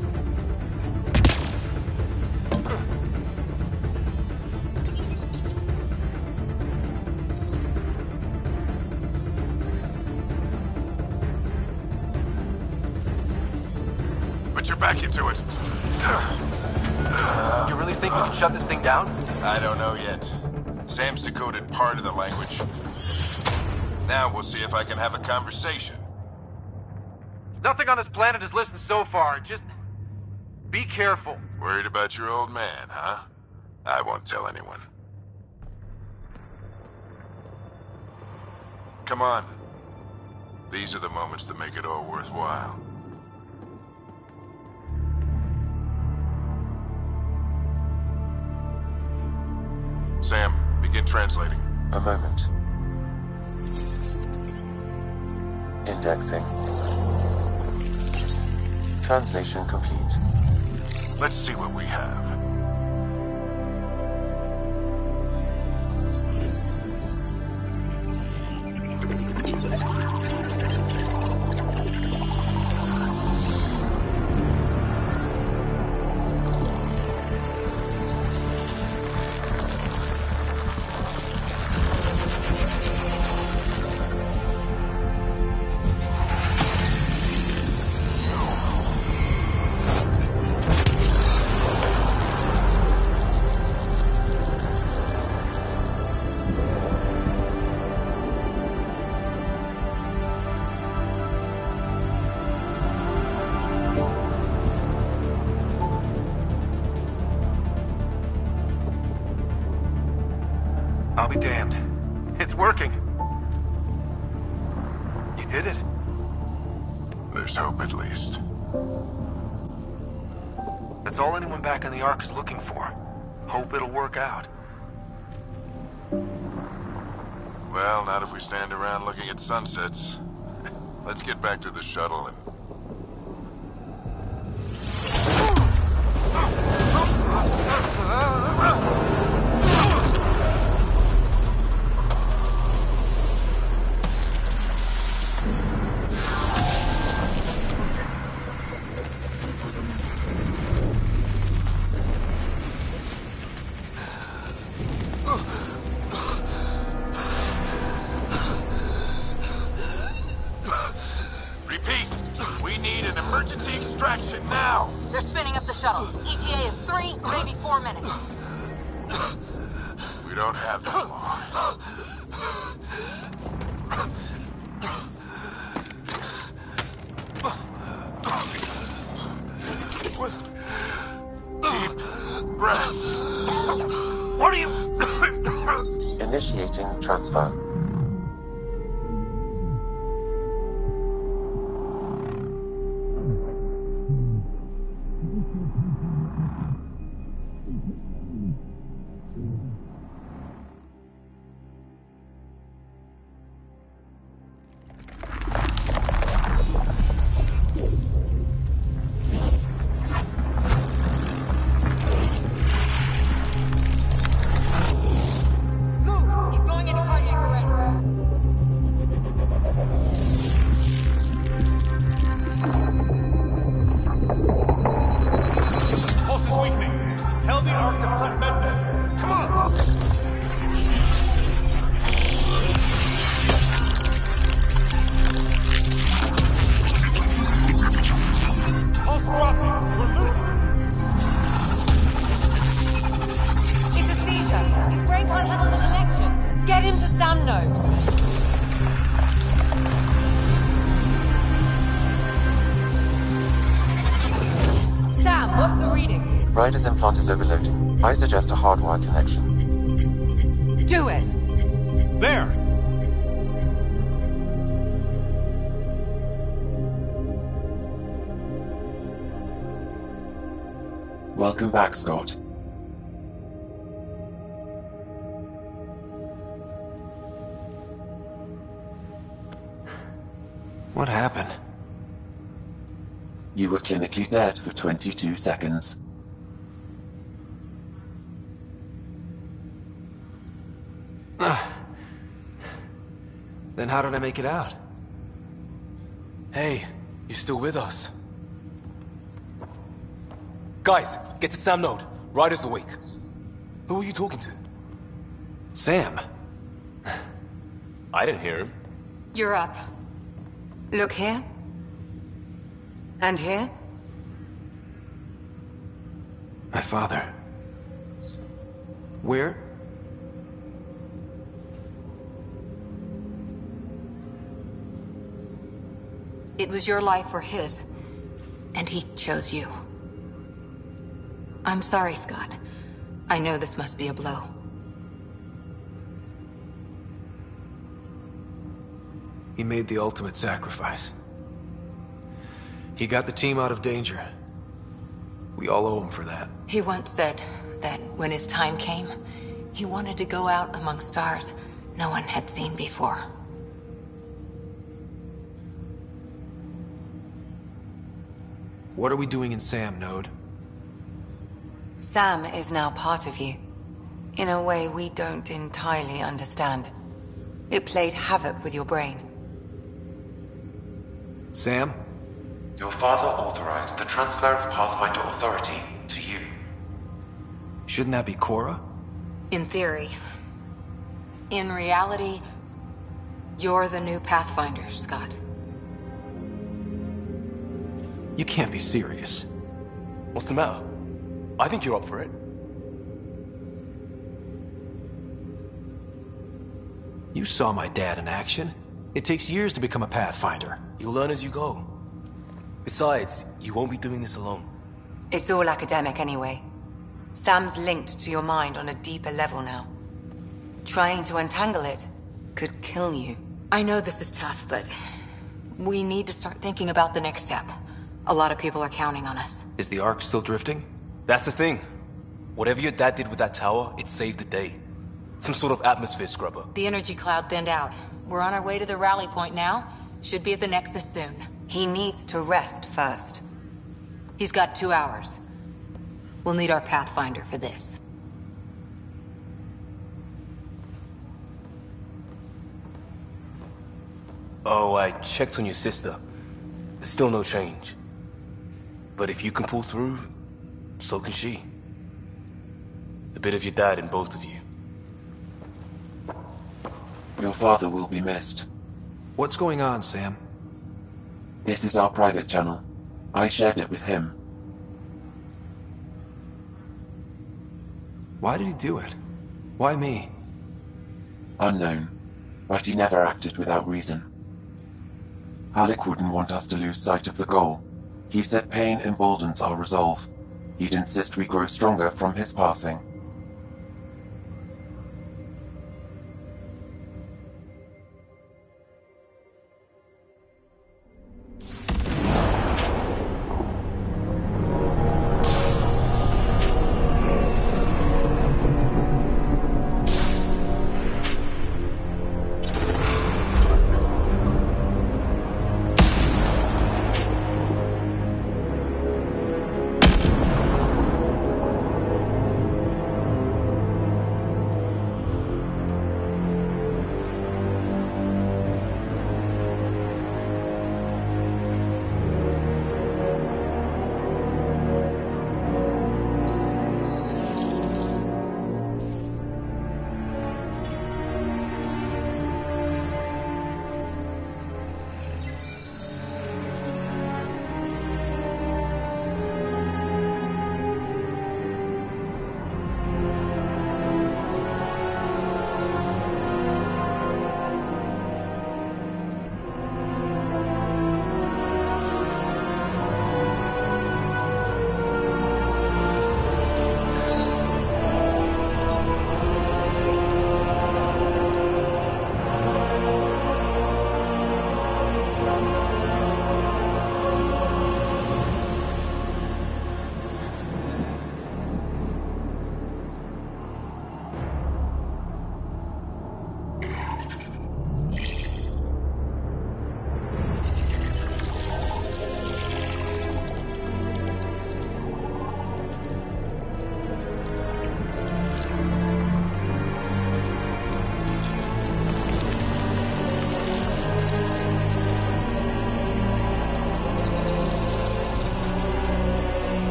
Put your back into it. You really think we can shut this thing down? I don't know yet. Sam's decoded part of the language. Now we'll see if I can have a conversation. Nothing on this planet has listened so far. Just be careful. Worried about your old man, huh? I won't tell anyone. Come on. These are the moments that make it all worthwhile. Sam, begin translating. A moment. Indexing. Translation complete. Let's see what we have. I'll be damned. It's working. You did it. There's hope at least. That's all anyone back in the Ark is looking for. Hope it'll work out. Well, not if we stand around looking at sunsets. Let's get back to the shuttle and... Emergency extraction now! They're spinning up the shuttle. ETA is 3, maybe 4 minutes. We don't have that long. Initiating transfer. Ryder's implant is overloading. I suggest a hardwire connection. Do it! There! Welcome back, Scott. What happened? You were clinically dead for 22 seconds. Then how did I make it out? Hey, you're still with us. Guys, get to Sam Node. Ryder's awake. Who are you talking to? Sam. I didn't hear him. You're up. Look here. And here. My father. Where? It was your life or his, and he chose you. I'm sorry, Scott. I know this must be a blow. He made the ultimate sacrifice. He got the team out of danger. We all owe him for that. He once said that when his time came, he wanted to go out among stars no one had seen before. What are we doing in Sam, Node? Sam is now part of you. In a way we don't entirely understand. It played havoc with your brain. Sam? Your father authorized the transfer of Pathfinder authority to you. Shouldn't that be Cora? In theory. In reality, you're the new Pathfinder, Scott. You can't be serious. What's the matter? I think you're up for it. You saw my dad in action. It takes years to become a Pathfinder. You'll learn as you go. Besides, you won't be doing this alone. It's all academic anyway. Sam's linked to your mind on a deeper level now. Trying to untangle it could kill you. I know this is tough, but we need to start thinking about the next step. A lot of people are counting on us. Is the Ark still drifting? That's the thing. Whatever your dad did with that tower, it saved the day. Some sort of atmosphere scrubber. The energy cloud thinned out. We're on our way to the rally point now. Should be at the Nexus soon. He needs to rest first. He's got 2 hours. We'll need our Pathfinder for this. Oh, I checked on your sister. There's still no change. But if you can pull through, so can she. A bit of your dad in both of you. Your father will be missed. What's going on, Sam? This is our private channel. I shared it with him. Why did he do it? Why me? Unknown, but he never acted without reason. Alec wouldn't want us to lose sight of the goal. He said pain emboldens our resolve. He'd insist we grow stronger from his passing.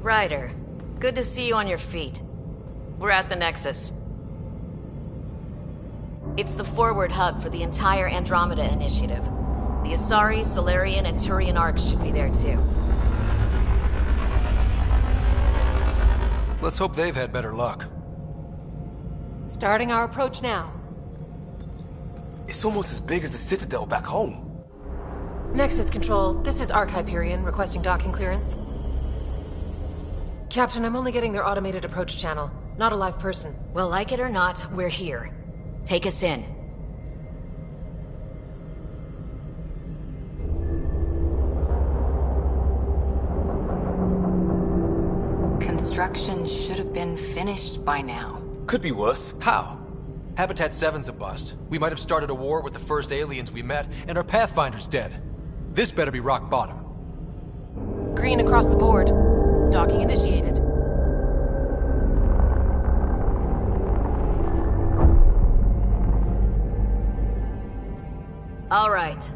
Ryder, good to see you on your feet. We're at the Nexus. It's the forward hub for the entire Andromeda initiative. The Asari, Solarian, and Turian arcs should be there too. Let's hope they've had better luck. Starting our approach now. It's almost as big as the Citadel back home. Nexus Control, this is Arc Hyperion requesting docking clearance. Captain, I'm only getting their automated approach channel, not a live person. Well, like it or not, we're here. Take us in. Construction should have been finished by now. Could be worse. How? Habitat 7's a bust. We might have started a war with the first aliens we met, and our Pathfinder's dead. This better be rock bottom. Green across the board. Docking initiated. All right.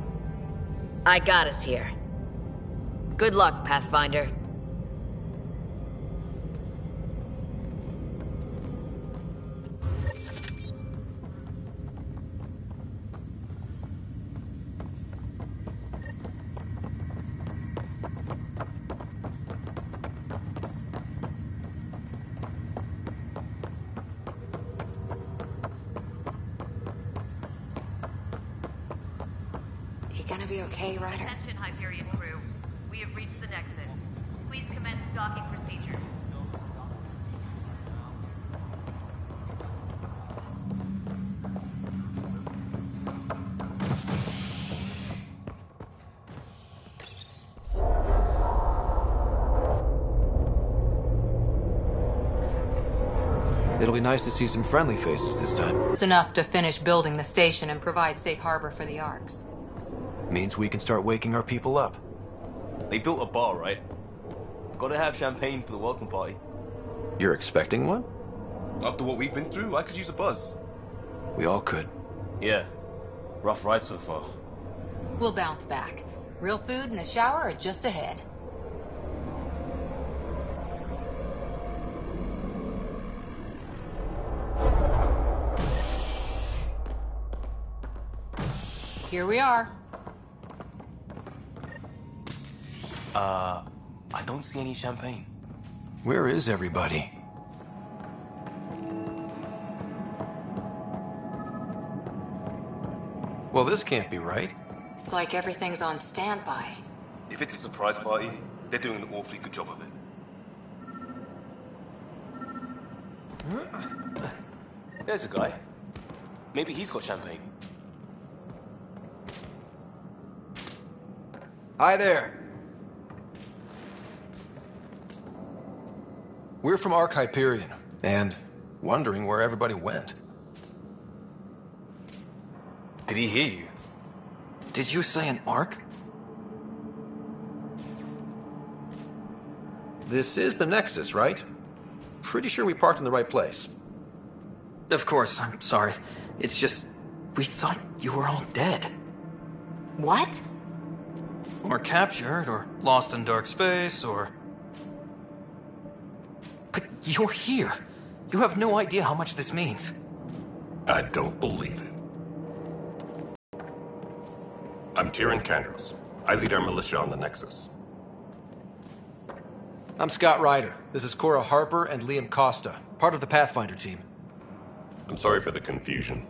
I got us here. Good luck, Pathfinder. Gonna be okay, Ryder? Attention, Hyperion crew. We have reached the Nexus. Please commence docking procedures. It'll be nice to see some friendly faces this time. It's enough to finish building the station and provide safe harbor for the arcs. Means we can start waking our people up. They built a bar, right? Gotta have champagne for the welcome party. You're expecting one? After what we've been through, I could use a buzz. We all could. Yeah. Rough ride so far. We'll bounce back. Real food and a shower are just ahead. Here we are. I don't see any champagne. Where is everybody? Well, this can't be right. It's like everything's on standby. If it's a surprise party, they're doing an awfully good job of it. There's a guy. Maybe he's got champagne. Hi there. We're from Arc Hyperion, and wondering where everybody went. Did he hear you? Did you say an arc? This is the Nexus, right? Pretty sure we parked in the right place. Of course, I'm sorry. It's just, we thought you were all dead. What? Or captured, or lost in dark space, or... But you're here. You have no idea how much this means. I don't believe it. I'm Tyrion Kandros. I lead our militia on the Nexus. I'm Scott Ryder. This is Cora Harper and Liam Costa, part of the Pathfinder team. I'm sorry for the confusion.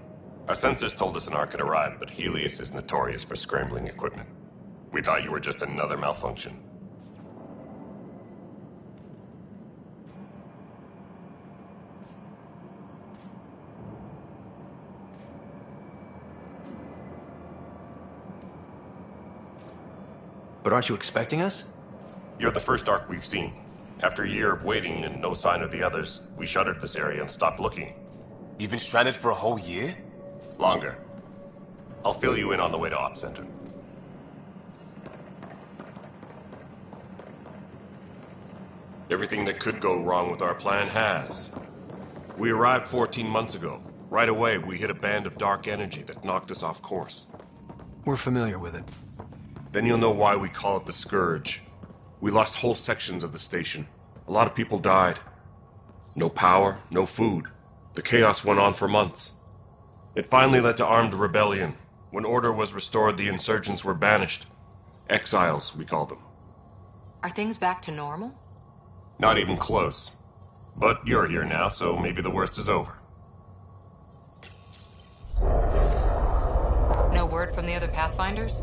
Our sensors told us an arc had arrived, but Helios is notorious for scrambling equipment. We thought you were just another malfunction. But aren't you expecting us? You're the first arc we've seen. After a year of waiting and no sign of the others, we shuttered this area and stopped looking. You've been stranded for a whole year? Longer. I'll fill you in on the way to Op Center. Everything that could go wrong with our plan has. We arrived 14 months ago. Right away, we hit a band of dark energy that knocked us off course. We're familiar with it. Then you'll know why we call it the Scourge. We lost whole sections of the station. A lot of people died. No power, no food. The chaos went on for months. It finally led to armed rebellion. When order was restored, the insurgents were banished. Exiles, we call them. Are things back to normal? Not even close. But you're here now, so maybe the worst is over. No word from the other Pathfinders?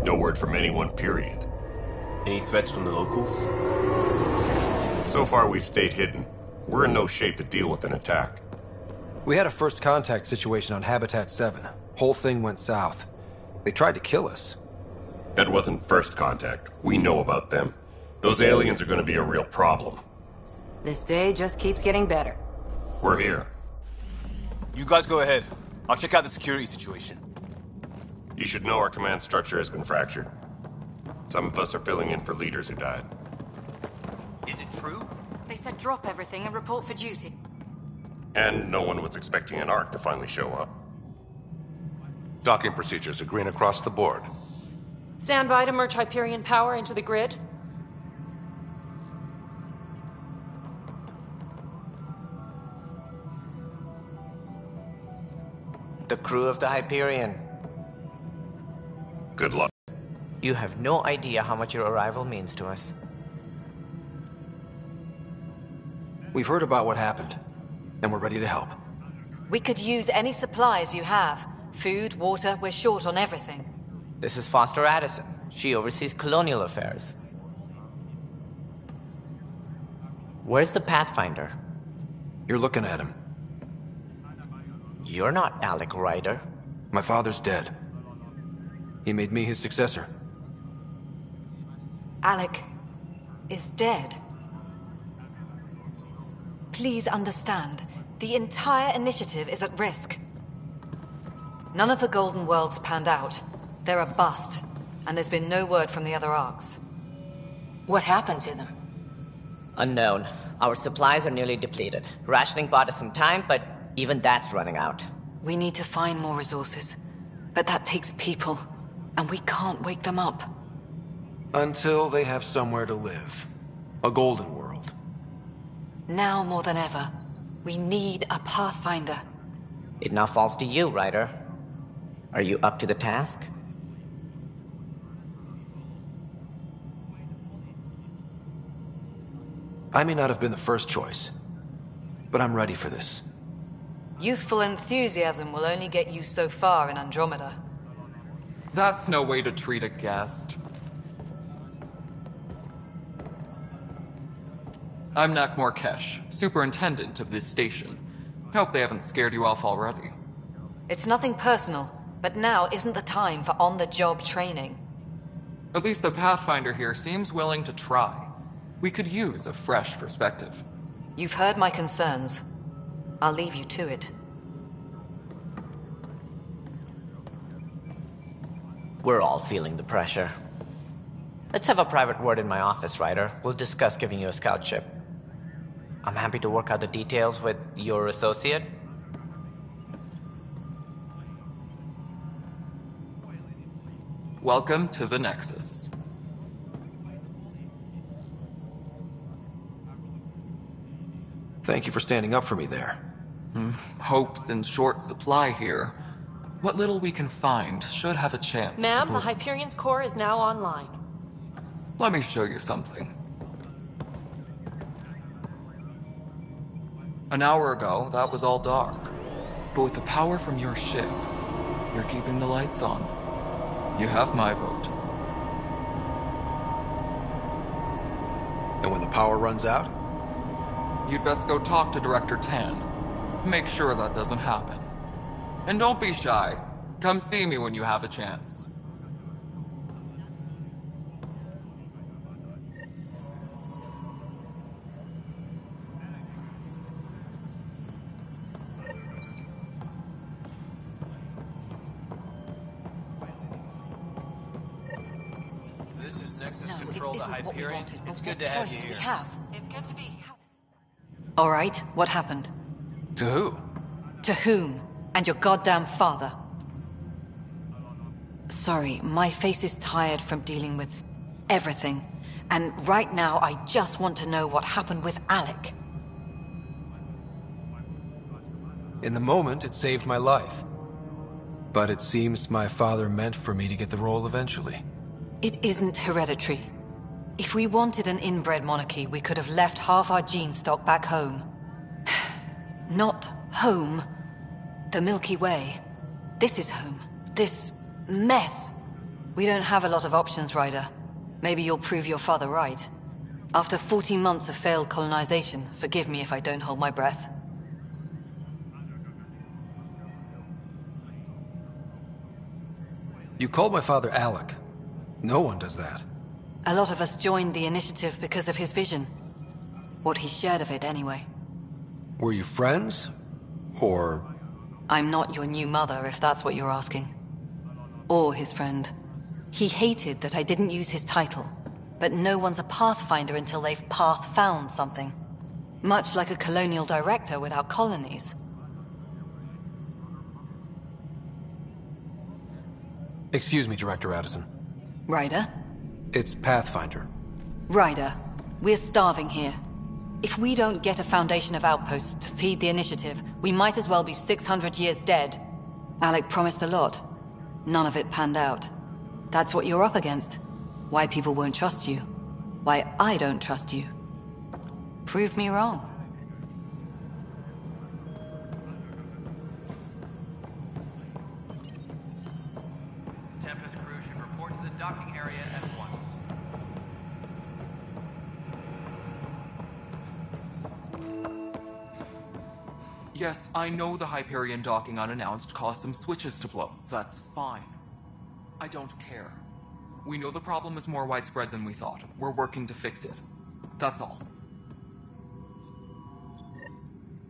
No word from anyone, period. Any threats from the locals? So far, we've stayed hidden. We're in no shape to deal with an attack. We had a first contact situation on Habitat 7. Whole thing went south. They tried to kill us. That wasn't first contact. We know about them. Those aliens are going to be a real problem. This day just keeps getting better. We're here. You guys go ahead. I'll check out the security situation. You should know our command structure has been fractured. Some of us are filling in for leaders who died. Is it true? They said drop everything and report for duty. And no one was expecting an Ark to finally show up. Docking procedures are green across the board. Stand by to merge Hyperion power into the grid. The crew of the Hyperion. Good luck. You have no idea how much your arrival means to us. We've heard about what happened, and we're ready to help. We could use any supplies you have. Food, water, we're short on everything. This is Foster Addison. She oversees colonial affairs. Where's the Pathfinder? You're looking at him. You're not Alec Ryder. My father's dead. He made me his successor. Alec is dead. Please understand, the entire initiative is at risk. None of the Golden Worlds panned out. They're a bust, and there's been no word from the other arcs. What happened to them? Unknown. Our supplies are nearly depleted. Rationing bought us some time, but even that's running out. We need to find more resources, but that takes people, and we can't wake them up. Until they have somewhere to live. A golden world. Now more than ever, we need a Pathfinder. It now falls to you, Ryder. Are you up to the task? I may not have been the first choice, but I'm ready for this. Youthful enthusiasm will only get you so far in Andromeda. That's no way to treat a guest. I'm Nak Morkesh, superintendent of this station. Hope they haven't scared you off already. It's nothing personal, but now isn't the time for on-the-job training. At least the Pathfinder here seems willing to try. We could use a fresh perspective. You've heard my concerns. I'll leave you to it. We're all feeling the pressure. Let's have a private word in my office, Ryder. We'll discuss giving you a scout ship. I'm happy to work out the details with your associate. Welcome to the Nexus. Thank you for standing up for me there. Hope's in short supply here. What little we can find should have a chance Ma'am, to the Hyperion's core is now online. Let me show you something. An hour ago, that was all dark. But with the power from your ship, you're keeping the lights on. You have my vote. And when the power runs out? You'd best go talk to Director Tan. Make sure that doesn't happen. And don't be shy. Come see me when you have a chance. This is Nexus Control, the Hyperion. It's good to have you here. It's good to be. All right, what happened? To who? To whom? And your goddamn father. Sorry, my face is tired from dealing with Everything. And right now, I just want to know what happened with Alec. In the moment, it saved my life. But it seems my father meant for me to get the role eventually. It isn't hereditary. If we wanted an inbred monarchy, we could have left half our gene stock back home. Not home. The Milky Way. This is home. This mess. We don't have a lot of options, Ryder. Maybe you'll prove your father right. After 14 months of failed colonization, forgive me if I don't hold my breath. You called my father Alec. No one does that. A lot of us joined the initiative because of his vision. What he shared of it, anyway. Were you friends? Or... I'm not your new mother, if that's what you're asking. Or his friend. He hated that I didn't use his title. But no one's a pathfinder until they've path-found something. Much like a colonial director without colonies. Excuse me, Director Addison. Ryder? It's Pathfinder. Ryder, we're starving here. If we don't get a foundation of outposts to feed the initiative, we might as well be 600 years dead. Alec promised a lot. None of it panned out. That's what you're up against. Why people won't trust you. Why I don't trust you. Prove me wrong. Tempest crew should report to the docking area at once. Yes, I know the Hyperion docking unannounced caused some switches to blow. That's fine. I don't care. We know the problem is more widespread than we thought. We're working to fix it. That's all.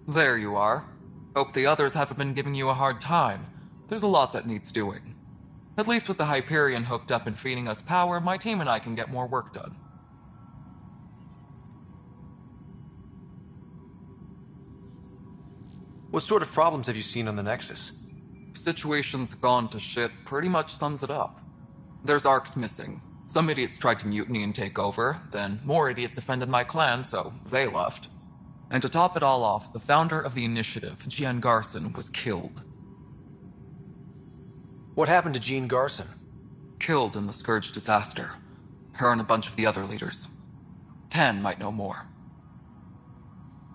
There you are. Hope the others haven't been giving you a hard time. There's a lot that needs doing. At least with the Hyperion hooked up and feeding us power, my team and I can get more work done. What sort of problems have you seen on the Nexus? Situation's gone to shit pretty much sums it up. There's arcs missing. Some idiots tried to mutiny and take over, then more idiots offended my clan, so they left. And to top it all off, the founder of the initiative, Jean Garson, was killed. What happened to Jean Garson? Killed in the Scourge disaster. Her and a bunch of the other leaders. 10 might know more.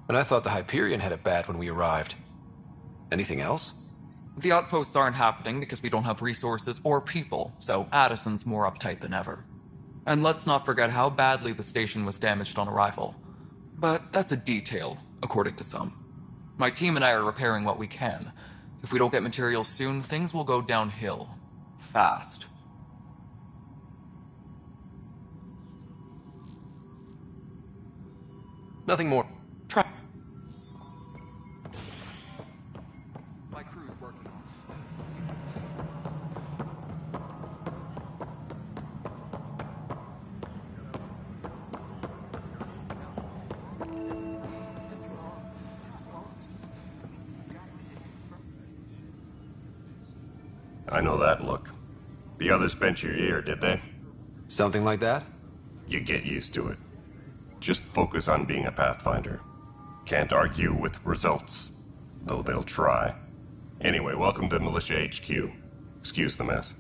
And I thought the Hyperion had it bad when we arrived. Anything else? The outposts aren't happening because we don't have resources or people, so Addison's more uptight than ever. And let's not forget how badly the station was damaged on arrival. But that's a detail, according to some. My team and I are repairing what we can. If we don't get materials soon, things will go downhill. Fast. Nothing more. Try. My crew's working on I know that look. The others bent your ear, did they? Something like that? You get used to it. Just focus on being a Pathfinder. Can't argue with results, though they'll try. Anyway, welcome to Militia HQ. Excuse the mess.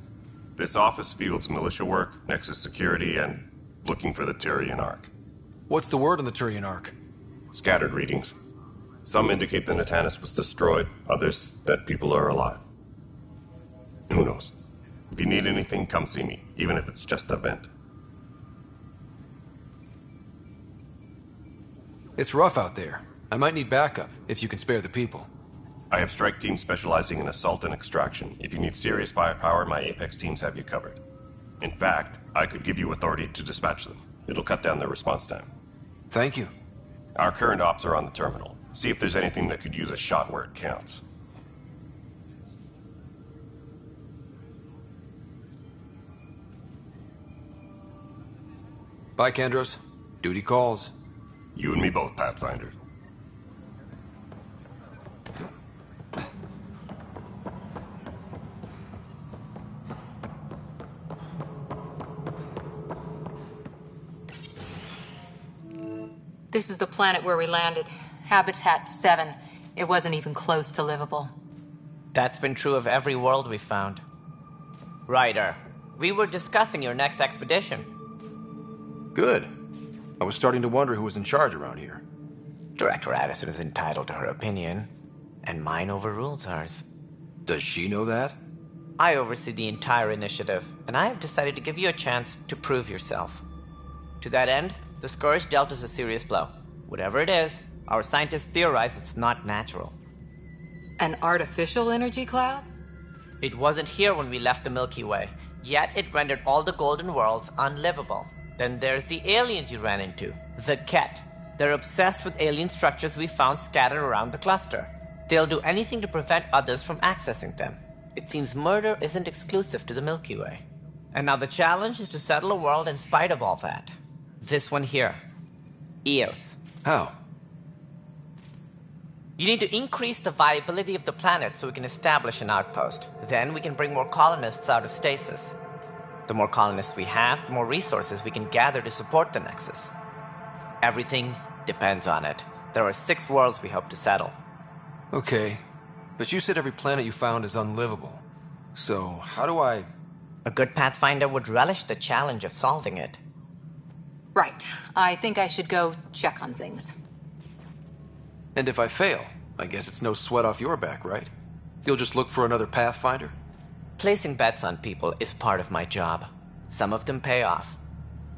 This office fields militia work, Nexus security, and looking for the Turian Ark. What's the word on the Turian Ark? Scattered readings. Some indicate the Natanus was destroyed, others that people are alive. Who knows? If you need anything, come see me, even if it's just a vent. It's rough out there. I might need backup, if you can spare the people. I have strike teams specializing in assault and extraction. If you need serious firepower, my Apex teams have you covered. In fact, I could give you authority to dispatch them. It'll cut down their response time. Thank you. Our current ops are on the terminal. See if there's anything that could use a shot where it counts. Bye, Kandros. Duty calls. You and me both, Pathfinder. This is the planet where we landed. Habitat 7. It wasn't even close to livable. That's been true of every world we've found. Ryder, we were discussing your next expedition. Good. I was starting to wonder who was in charge around here. Director Addison is entitled to her opinion, and mine overrules hers. Does she know that? I oversee the entire initiative, and I have decided to give you a chance to prove yourself. To that end, the Scourge dealt us a serious blow. Whatever it is, our scientists theorize it's not natural. An artificial energy cloud? It wasn't here when we left the Milky Way, yet it rendered all the golden worlds unlivable. Then there's the aliens you ran into, the Ket. They're obsessed with alien structures we found scattered around the cluster. They'll do anything to prevent others from accessing them. It seems murder isn't exclusive to the Milky Way. And now the challenge is to settle a world in spite of all that. This one here. Eos. How? You need to increase the viability of the planet so we can establish an outpost. Then we can bring more colonists out of stasis. The more colonists we have, the more resources we can gather to support the Nexus. Everything depends on it. There are 6 worlds we hope to settle. Okay, but you said every planet you found is unlivable. So, how do I... A good Pathfinder would relish the challenge of solving it. Right. I think I should go check on things. And if I fail, I guess it's no sweat off your back, right? You'll just look for another Pathfinder? Placing bets on people is part of my job. Some of them pay off.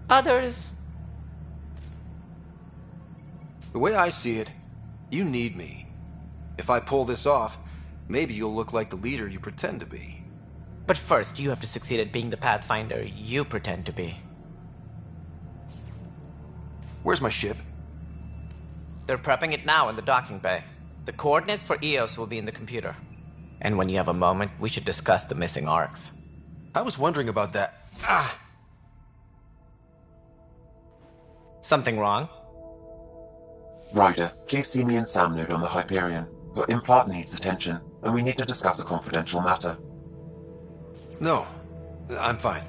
Others... The way I see it, you need me. If I pull this off, maybe you'll look like the leader you pretend to be. But first, you have to succeed at being the Pathfinder you pretend to be. Where's my ship? They're prepping it now in the docking bay. The coordinates for Eos will be in the computer. And when you have a moment, we should discuss the missing arcs. I was wondering about that. Something wrong? Ryder, Casey, me and Sam node on the Hyperion. Your implant needs attention, and we need to discuss a confidential matter. No, I'm fine.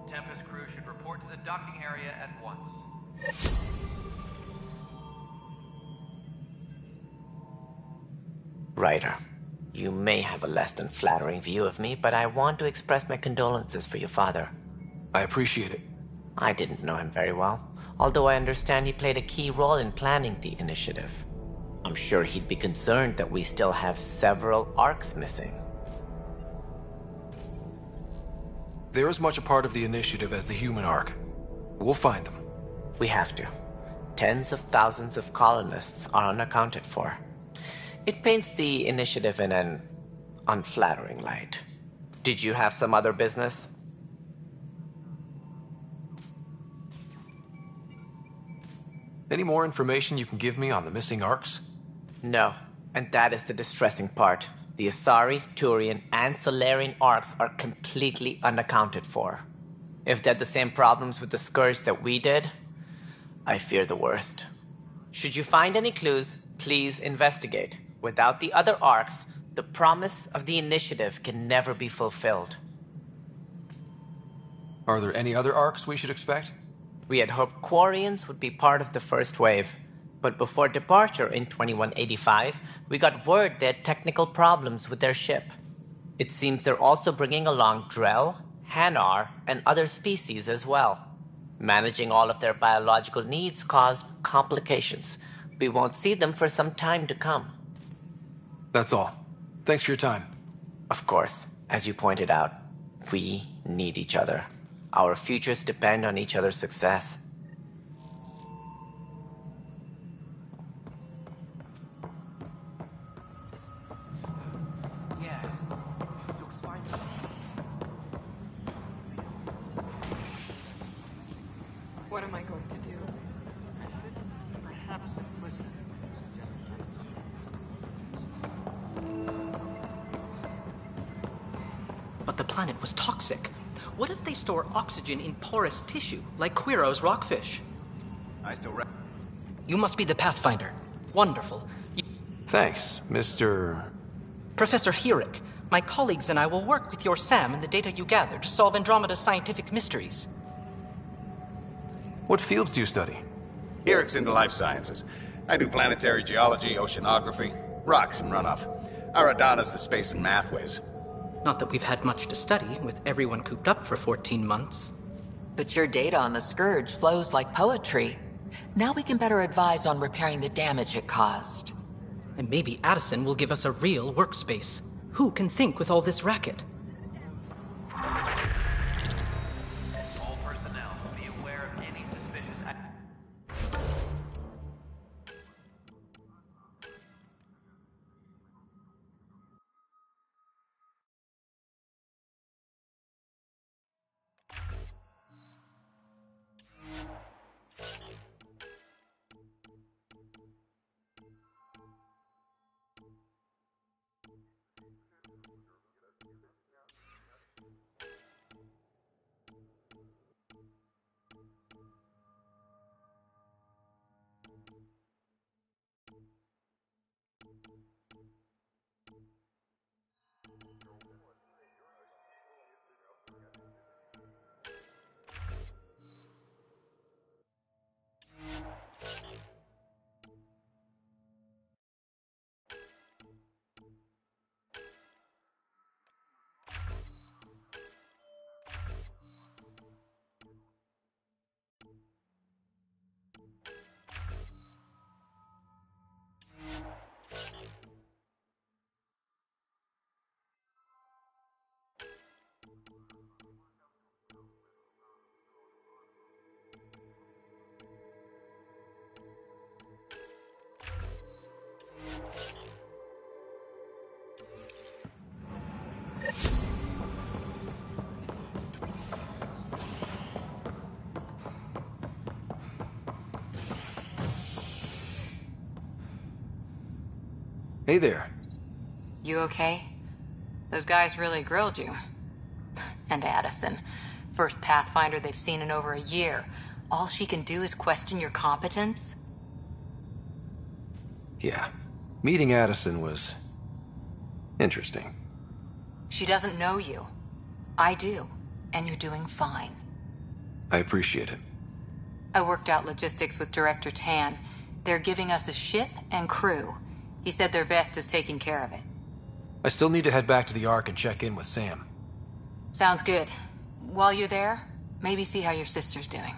Tempest crew should report to the docking area at once. Ryder, you may have a less than flattering view of me, but I want to express my condolences for your father. I appreciate it. I didn't know him very well, although I understand he played a key role in planning the initiative. I'm sure he'd be concerned that we still have several arcs missing. They're as much a part of the initiative as the human arc. We'll find them. We have to. Tens of thousands of colonists are unaccounted for. It paints the initiative in an unflattering light. Did you have some other business? Any more information you can give me on the missing arcs? No, and that is the distressing part. The Asari, Turian, and Solarian arcs are completely unaccounted for. If they had the same problems with the Scourge that we did, I fear the worst. Should you find any clues, please investigate. Without the other arcs, the promise of the initiative can never be fulfilled. Are there any other arcs we should expect? We had hoped Quarians would be part of the first wave, but before departure in 2185, we got word they had technical problems with their ship. It seems they're also bringing along Drell, Hanar, and other species as well. Managing all of their biological needs caused complications. We won't see them for some time to come. That's all. Thanks for your time. Of course, as you pointed out, we need each other. Our futures depend on each other's success. Yeah, looks fine. What am I going to do? I should perhaps listen. But the planet was toxic. What if they store oxygen in porous tissue, like Quiro's rockfish? I still You must be the Pathfinder. Wonderful. Thanks, Mr... Professor Herrick, my colleagues and I will work with your Sam and the data you gather to solve Andromeda's scientific mysteries. What fields do you study? Here it's into life sciences. I do planetary geology, oceanography, rocks and runoff. Aradana's the space and math whiz. Not that we've had much to study, with everyone cooped up for 14 months. But your data on the Scourge flows like poetry. Now we can better advise on repairing the damage it caused. And maybe Addison will give us a real workspace. Who can think with all this racket? All personnel, be aware of any suspicious activity. Hey there. You okay? Those guys really grilled you. And Addison. First Pathfinder they've seen in over a year. All she can do is question your competence? Yeah. Meeting Addison was interesting. She doesn't know you. I do. And you're doing fine. I appreciate it. I worked out logistics with Director Tan. They're giving us a ship and crew. He said their best is taking care of it. I still need to head back to the Ark and check in with Sam. Sounds good. While you're there, maybe see how your sister's doing.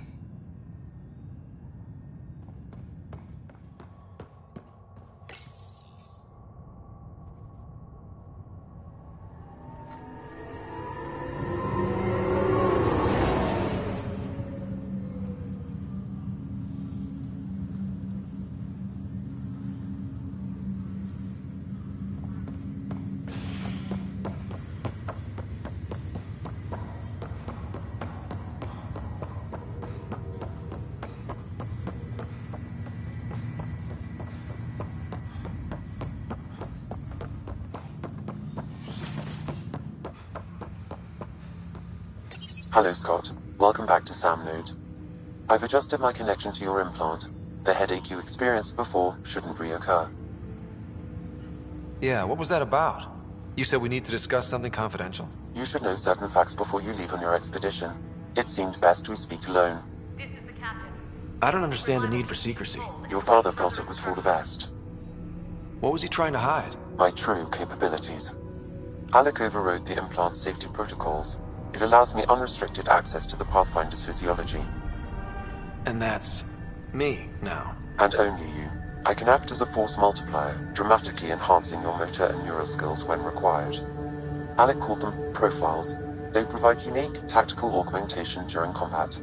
Hello, Scott. Welcome back to Sam Node. I've adjusted my connection to your implant. The headache you experienced before shouldn't reoccur. Yeah, what was that about? You said we need to discuss something confidential. You should know certain facts before you leave on your expedition. It seemed best we speak alone. This is the captain. I don't understand the need for secrecy. Your father felt it was for the best. What was he trying to hide? My true capabilities. Alec overrode the implant's safety protocols. It allows me unrestricted access to the Pathfinder's physiology. And that's me now. And only you. I can act as a force multiplier, dramatically enhancing your motor and neural skills when required. Alec called them profiles. They provide unique tactical augmentation during combat.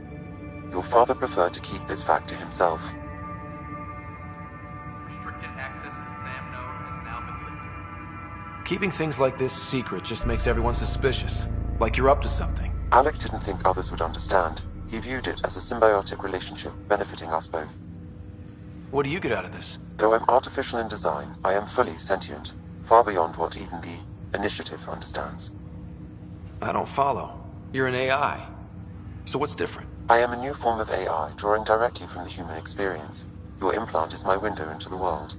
Your father preferred to keep this fact to himself. Restricted access to SAM node has now been lifted. Keeping things like this secret just makes everyone suspicious. Like you're up to something. Alec didn't think others would understand. He viewed it as a symbiotic relationship benefiting us both. What do you get out of this? Though I'm artificial in design, I am fully sentient, far beyond what even the Initiative understands. I don't follow. You're an AI. So what's different? I am a new form of AI, drawing directly from the human experience. Your implant is my window into the world.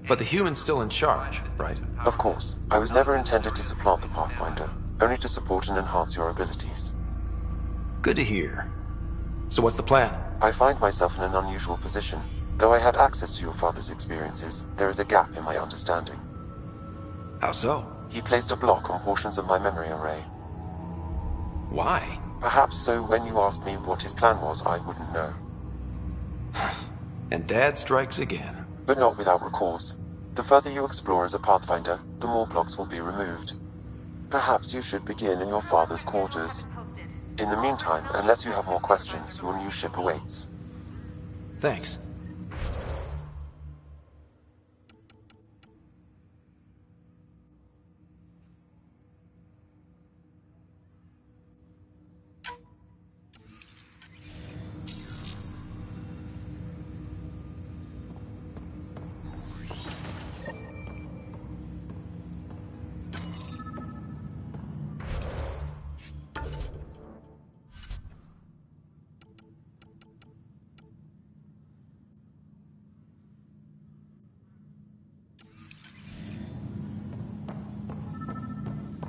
But the human's still in charge, right? Of course. I was never intended to supplant the Pathfinder, only to support and enhance your abilities. Good to hear. So what's the plan? I find myself in an unusual position. Though I had access to your father's experiences, there is a gap in my understanding. How so? He placed a block on portions of my memory array. Why? Perhaps so when you asked me what his plan was, I wouldn't know. And Dad strikes again. But not without recourse. The further you explore as a Pathfinder, the more blocks will be removed. Perhaps you should begin in your father's quarters. In the meantime, unless you have more questions, your new ship awaits. Thanks.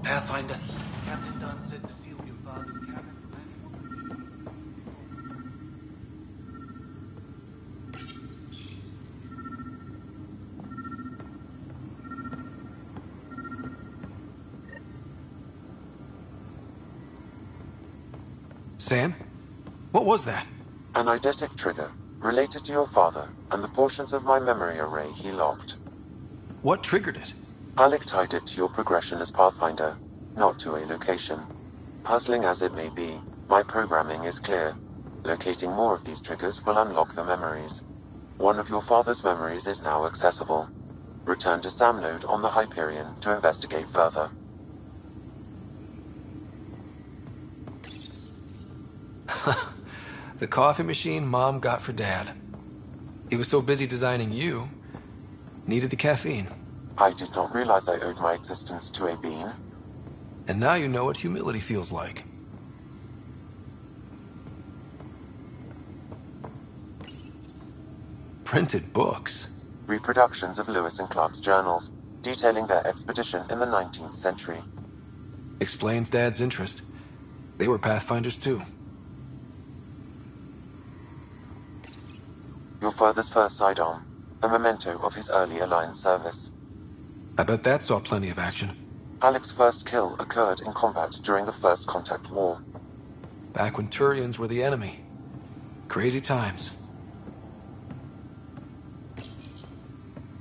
Pathfinder. Captain Dunn said to seal your father's cabin from anyone. Sam? What was that? An eidetic trigger, related to your father, and the portions of my memory array he locked. What triggered it? Alec tied it to your progression as Pathfinder, not to a location. Puzzling as it may be, my programming is clear. Locating more of these triggers will unlock the memories. One of your father's memories is now accessible. Return to Sam Node on the Hyperion to investigate further. The coffee machine Mom got for Dad. He was so busy designing you, needed the caffeine. I did not realize I owed my existence to a bean. And now you know what humility feels like. Printed books. Reproductions of Lewis and Clark's journals, detailing their expedition in the 19th century. Explains Dad's interest. They were Pathfinders too. Your father's first sidearm, a memento of his early Alliance service. I bet that saw plenty of action. Alec's first kill occurred in combat during the First Contact War. Back when Turians were the enemy. Crazy times.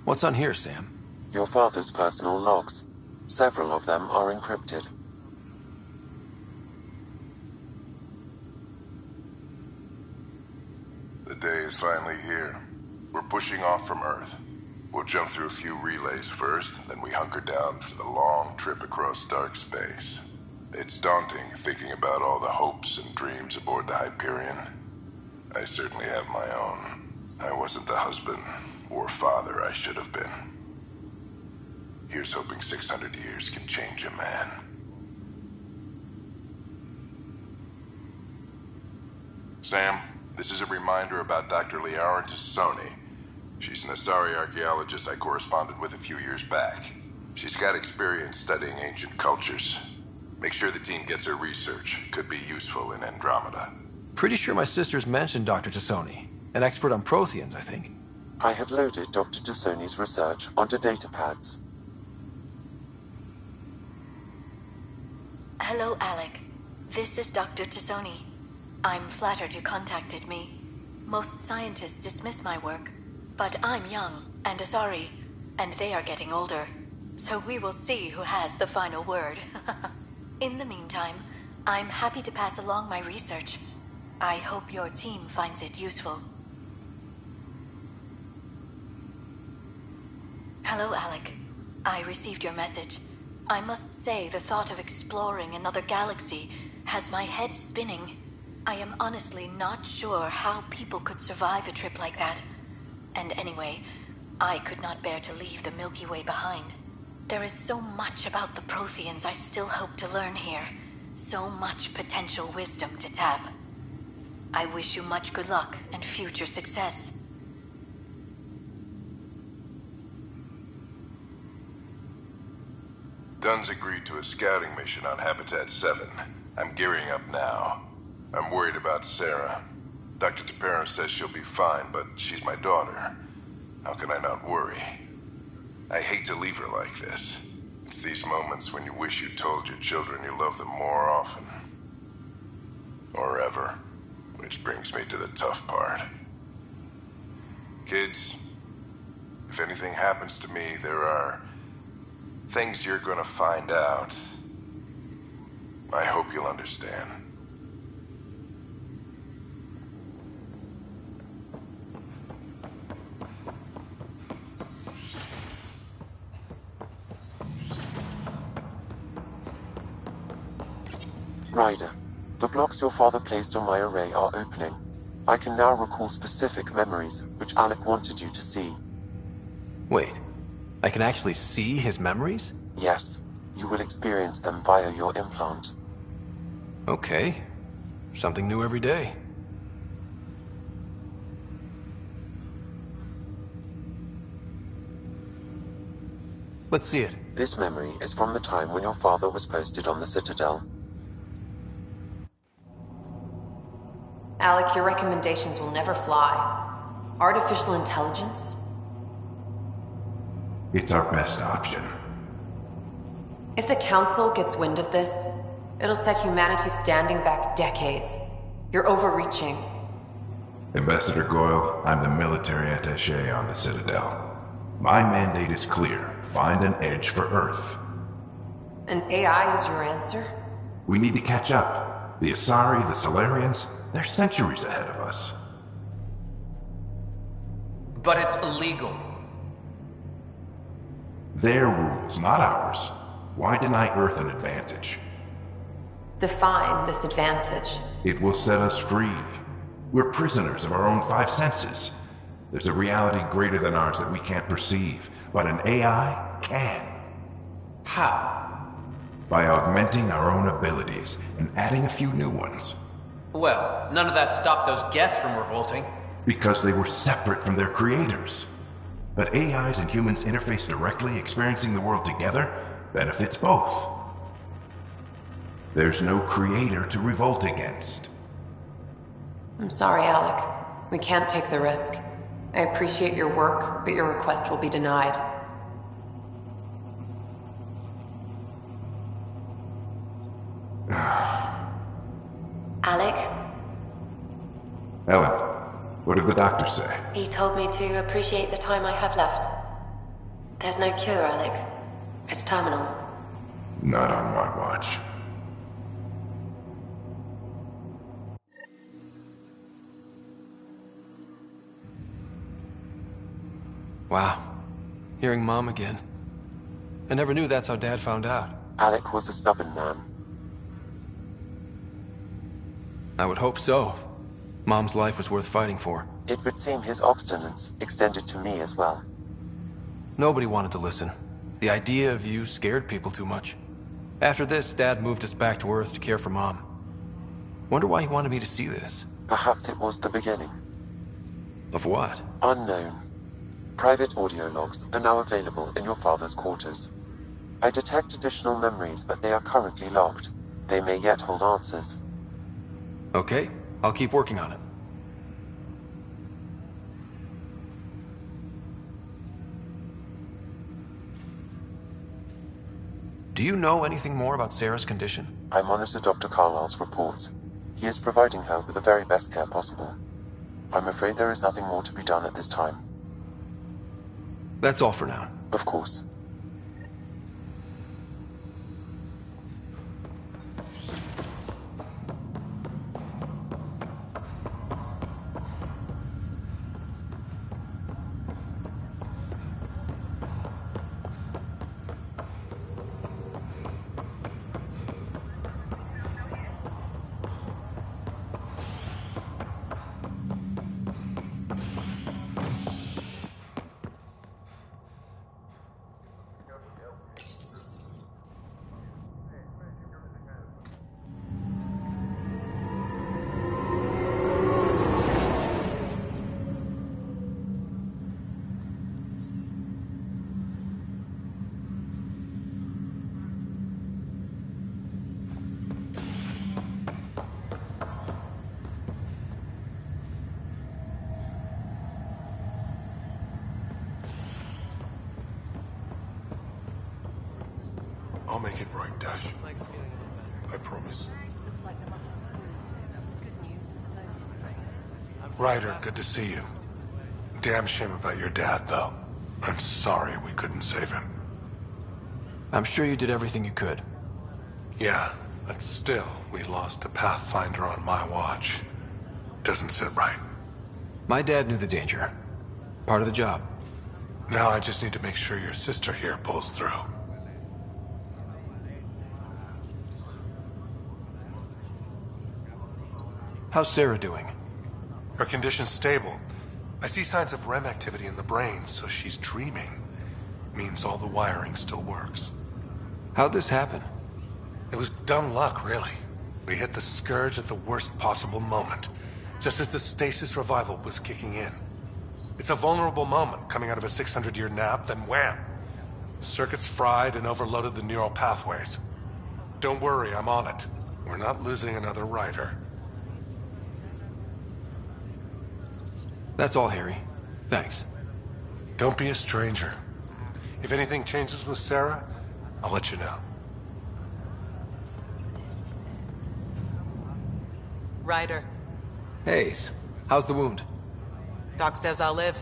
What's on here, Sam? Your father's personal logs. Several of them are encrypted. The day is finally here. We're pushing off from Earth. We'll jump through a few relays first, then we hunker down for the long trip across dark space. It's daunting thinking about all the hopes and dreams aboard the Hyperion. I certainly have my own. I wasn't the husband or father I should have been. Here's hoping 600 years can change a man. Sam, this is a reminder about Dr. Liara Tassoni. She's an Asari archaeologist I corresponded with a few years back. She's got experience studying ancient cultures. Make sure the team gets her research. Could be useful in Andromeda. Pretty sure my sisters mentioned Dr. Tassoni. An expert on Protheans, I think. I have loaded Dr. Tassoni's research onto datapads. Hello, Alec. This is Dr. Tassoni. I'm flattered you contacted me. Most scientists dismiss my work, but I'm young and Asari, and they are getting older. So we will see who has the final word. In the meantime, I'm happy to pass along my research. I hope your team finds it useful. Hello, Alec. I received your message. I must say the thought of exploring another galaxy has my head spinning. I am honestly not sure how people could survive a trip like that. And anyway, I could not bear to leave the Milky Way behind. There is so much about the Protheans I still hope to learn here. So much potential wisdom to tap. I wish you much good luck and future success. Dunn's agreed to a scouting mission on Habitat 7. I'm gearing up now. I'm worried about Sarah. Dr. Tapero says she'll be fine, but she's my daughter. How can I not worry? I hate to leave her like this. It's these moments when you wish you told your children you love them more often. Or ever. Which brings me to the tough part. Kids, if anything happens to me, there are things you're gonna find out. I hope you'll understand. Ryder, the blocks your father placed on my array are opening. I can now recall specific memories, which Alec wanted you to see. Wait, I can actually see his memories? Yes, you will experience them via your implant. Okay. Something new every day. Let's see it. This memory is from the time when your father was posted on the Citadel. Alec, your recommendations will never fly. Artificial intelligence? It's our best option. If the Council gets wind of this, it'll set humanity standing back decades. You're overreaching. Ambassador Goyle, I'm the military attaché on the Citadel. My mandate is clear. Find an edge for Earth. And AI is your answer? We need to catch up. The Asari, the Solarians, they're centuries ahead of us. But it's illegal. Their rules, not ours. Why deny Earth an advantage? Define this advantage. It will set us free. We're prisoners of our own five senses. There's a reality greater than ours that we can't perceive, but an AI can. How? By augmenting our own abilities and adding a few new ones. Well, none of that stopped those Geth from revolting. Because they were separate from their creators. But AIs and humans interface directly, experiencing the world together benefits both. There's no creator to revolt against. I'm sorry, Alec. We can't take the risk. I appreciate your work, but your request will be denied. Alec? Ellen, what did the doctor say? He told me to appreciate the time I have left. There's no cure, Alec. It's terminal. Not on my watch. Wow. Hearing Mom again. I never knew that's how Dad found out. Alec was a stubborn man. I would hope so. Mom's life was worth fighting for. It would seem his obstinance extended to me as well. Nobody wanted to listen. The idea of you scared people too much. After this, Dad moved us back to Earth to care for Mom. Wonder why he wanted me to see this. Perhaps it was the beginning. Of what? Unknown. Private audio logs are now available in your father's quarters. I detect additional memories, but they are currently locked. They may yet hold answers. Okay, I'll keep working on it. Do you know anything more about Sarah's condition? I monitor Dr. Carlisle's reports. He is providing her with the very best care possible. I'm afraid there is nothing more to be done at this time. That's all for now. Of course. I'll make it right, Dash. I promise. Ryder, good to see you. Damn shame about your dad, though. I'm sorry we couldn't save him. I'm sure you did everything you could. Yeah, but still, we lost a Pathfinder on my watch. Doesn't sit right. My dad knew the danger. Part of the job. Now I just need to make sure your sister here pulls through. How's Sarah doing? Her condition's stable. I see signs of REM activity in the brain, so she's dreaming. Means all the wiring still works. How'd this happen? It was dumb luck, really. We hit the Scourge at the worst possible moment, just as the stasis revival was kicking in. It's a vulnerable moment, coming out of a 600-year nap, then wham! The circuit's fried and overloaded the neural pathways. Don't worry, I'm on it. We're not losing another Ryder. That's all, Harry. Thanks. Don't be a stranger. If anything changes with Sarah, I'll let you know. Ryder. Hayes, how's the wound? Doc says I'll live.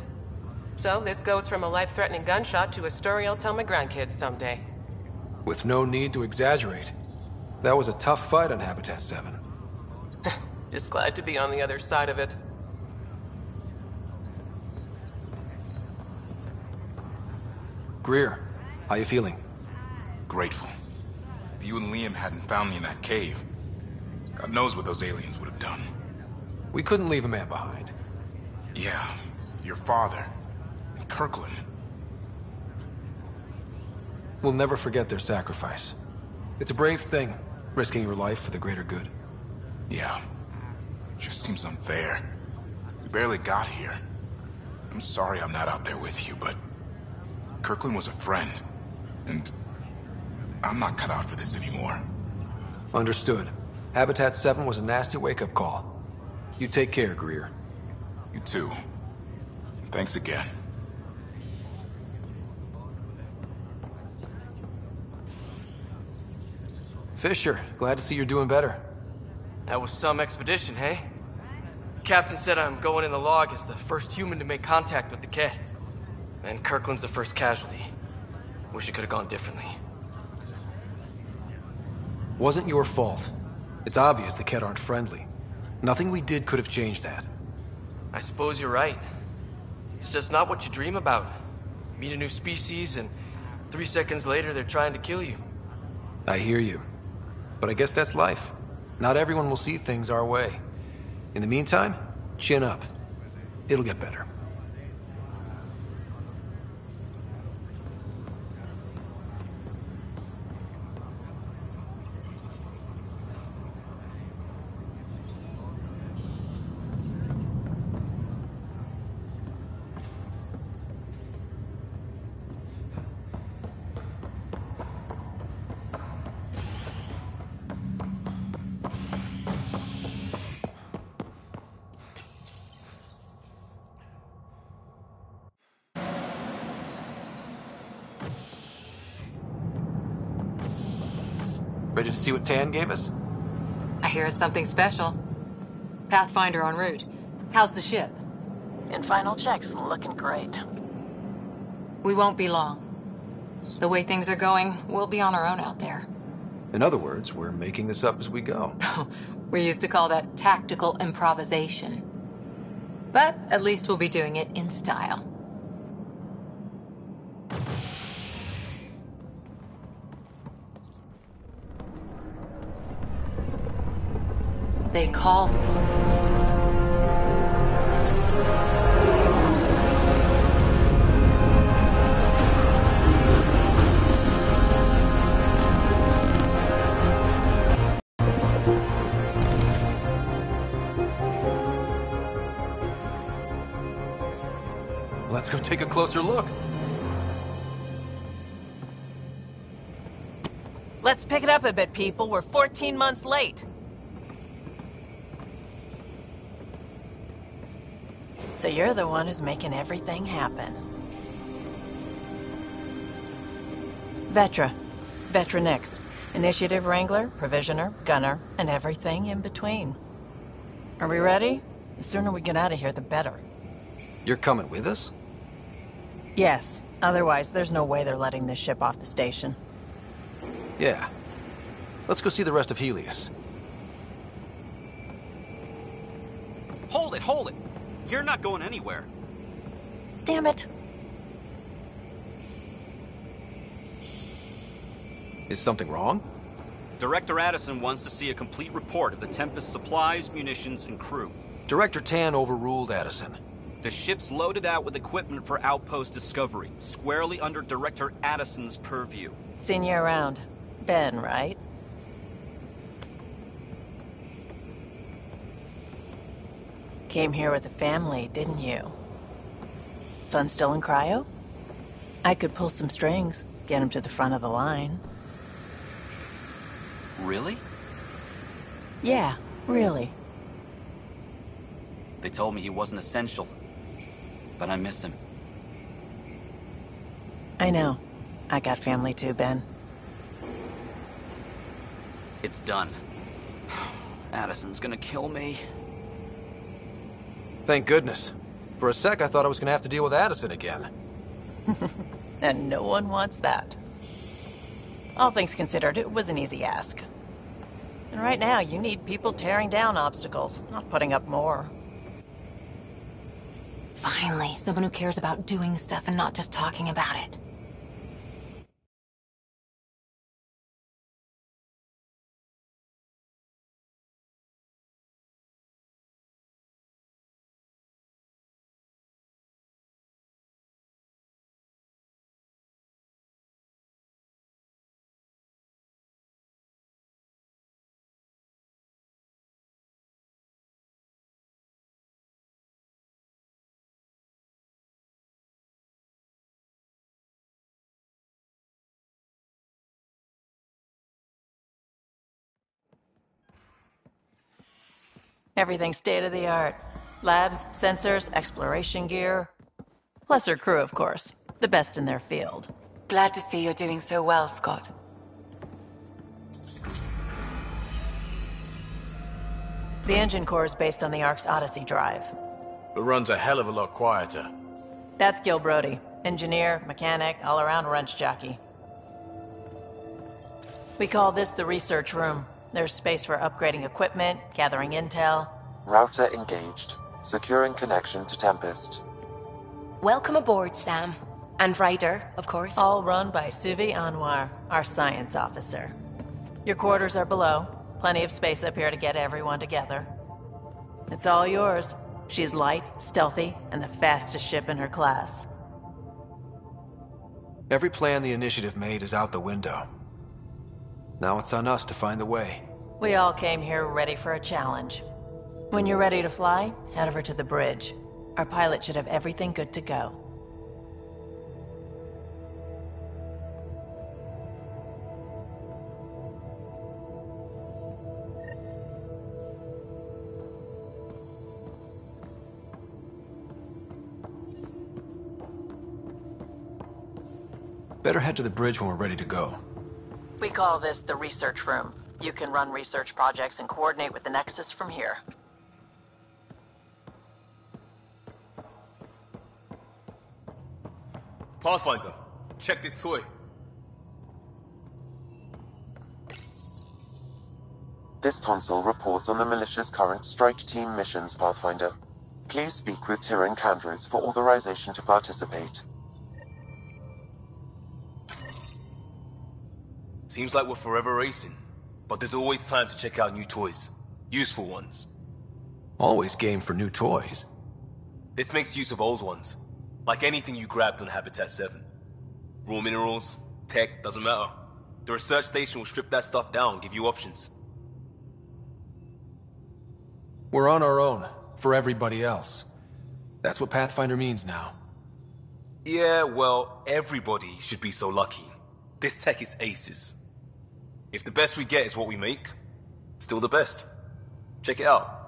So this goes from a life-threatening gunshot to a story I'll tell my grandkids someday. With no need to exaggerate. That was a tough fight on Habitat 7. Just glad to be on the other side of it. Greer, how you feeling? Grateful. If you and Liam hadn't found me in that cave, God knows what those aliens would have done. We couldn't leave a man behind. Yeah, your father. And Kirkland. We'll never forget their sacrifice. It's a brave thing, risking your life for the greater good. Yeah. Just seems unfair. We barely got here. I'm sorry I'm not out there with you, but Kirkland was a friend, and I'm not cut out for this anymore. Understood. Habitat 7 was a nasty wake-up call. You take care, Greer. You too. Thanks again. Fisher, glad to see you're doing better. That was some expedition, hey? Captain said I'm going in the log as the first human to make contact with the Ket. And Kirkland's the first casualty. Wish it could have gone differently. Wasn't your fault. It's obvious the Ket aren't friendly. Nothing we did could have changed that. I suppose you're right. It's just not what you dream about. Meet a new species, and 3 seconds later they're trying to kill you. I hear you. But I guess that's life. Not everyone will see things our way. In the meantime, chin up. It'll get better. Ready to see what Tan gave us? I hear it's something special. Pathfinder en route. How's the ship? In final checks, looking great. We won't be long. The way things are going, we'll be on our own out there. In other words, we're making this up as we go. We used to call that tactical improvisation. But at least we'll be doing it in style. They call... Let's go take a closer look. Let's pick it up a bit, people. We're 14 months late. So you're the one who's making everything happen. Vetra, Veteran X, Initiative Wrangler, Provisioner, Gunner, and everything in between. Are we ready? The sooner we get out of here, the better. You're coming with us? Yes. Otherwise, there's no way they're letting this ship off the station. Yeah. Let's go see the rest of Helios. Hold it! You're not going anywhere. Damn it. Is something wrong? Director Addison wants to see a complete report of the Tempest's supplies, munitions, and crew. Director Tan overruled Addison. The ship's loaded out with equipment for outpost discovery, squarely under Director Addison's purview. Seen you around. Ben, right? Came here with a family, didn't you? Son still in cryo? I could pull some strings, get him to the front of the line. Really? Yeah, really. They told me he wasn't essential, but I miss him. I know. I got family too, Ben. It's done. Addison's gonna kill me. Thank goodness. For a sec, I thought I was gonna have to deal with Addison again. And no one wants that. All things considered, it was an easy ask. And right now, you need people tearing down obstacles, not putting up more. Finally, someone who cares about doing stuff and not just talking about it. Everything state-of-the-art. Labs, sensors, exploration gear. Plus her crew, of course. The best in their field. Glad to see you're doing so well, Scott. The engine core is based on the Ark's Odyssey drive. It runs a hell of a lot quieter. That's Gil Brody. Engineer, mechanic, all-around wrench jockey. We call this the research room. There's space for upgrading equipment, gathering intel. Router engaged. Securing connection to Tempest. Welcome aboard, Sam. And Ryder, of course. All run by Suvi Anwar, our science officer. Your quarters are below. Plenty of space up here to get everyone together. It's all yours. She's light, stealthy, and the fastest ship in her class. Every plan the Initiative made is out the window. Now it's on us to find the way. We all came here ready for a challenge. When you're ready to fly, head over to the bridge. Our pilot should have everything good to go. Better head to the bridge when we're ready to go. We call this the research room. You can run research projects and coordinate with the Nexus from here. Pathfinder, check this toy. This console reports on the militia's current strike team missions, Pathfinder. Please speak with Tyrion Kandros for authorization to participate. Seems like we're forever racing, but there's always time to check out new toys. Useful ones. Always game for new toys. This makes use of old ones. Like anything you grabbed on Habitat 7. Raw minerals, tech, doesn't matter. The research station will strip that stuff down and give you options. We're on our own, for everybody else. That's what Pathfinder means now. Yeah, well, everybody should be so lucky. This tech is aces. If the best we get is what we make, still the best. Check it out.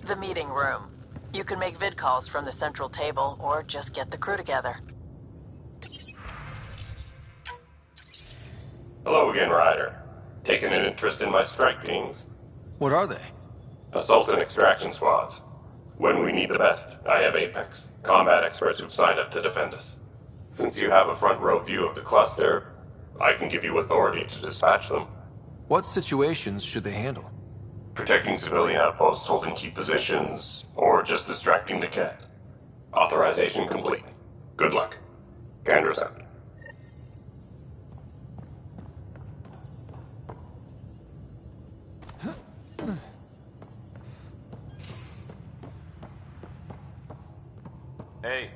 The meeting room. You can make vid calls from the central table, or just get the crew together. Hello again, Ryder. Taking an interest in my strike teams? What are they? Assault and extraction squads. When we need the best, I have Apex, combat experts who've signed up to defend us. Since you have a front row view of the cluster, I can give you authority to dispatch them. What situations should they handle? Protecting civilian outposts holding key positions, or just distracting the cat. Authorization complete. Good luck. Candra's out. Hey.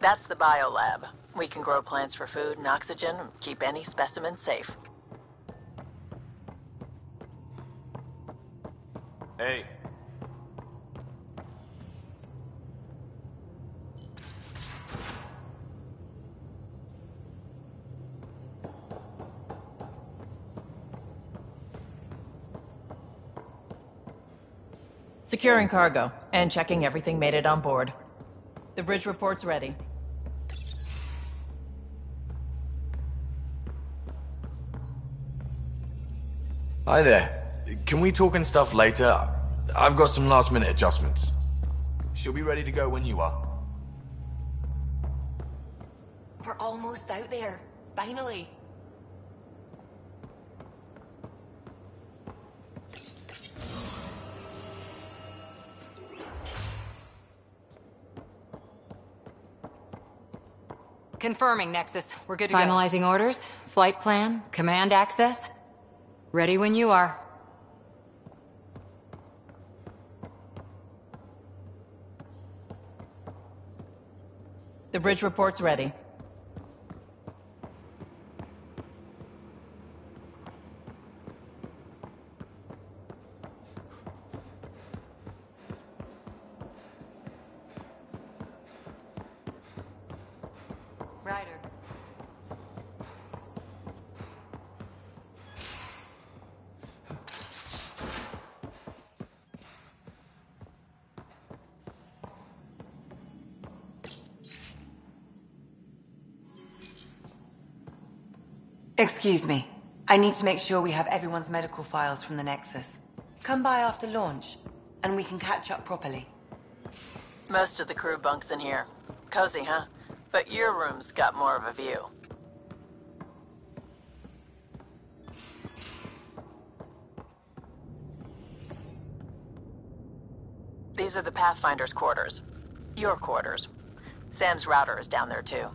That's the biolab. We can grow plants for food and oxygen, and keep any specimen safe. Hey. Securing cargo, and checking everything made it on board. The bridge report's ready. Hi there. Can we talk and stuff later? I've got some last minute adjustments. She'll be ready to go when you are. We're almost out there. Finally. Confirming, Nexus. We're good to go. Finalizing orders, flight plan, command access. Ready when you are. The bridge report's ready. Ryder. Excuse me. I need to make sure we have everyone's medical files from the Nexus. Come by after launch, and we can catch up properly. Most of the crew bunks in here. Cozy, huh? But your room's got more of a view. These are the Pathfinder's quarters. Your quarters. Sam's router is down there too.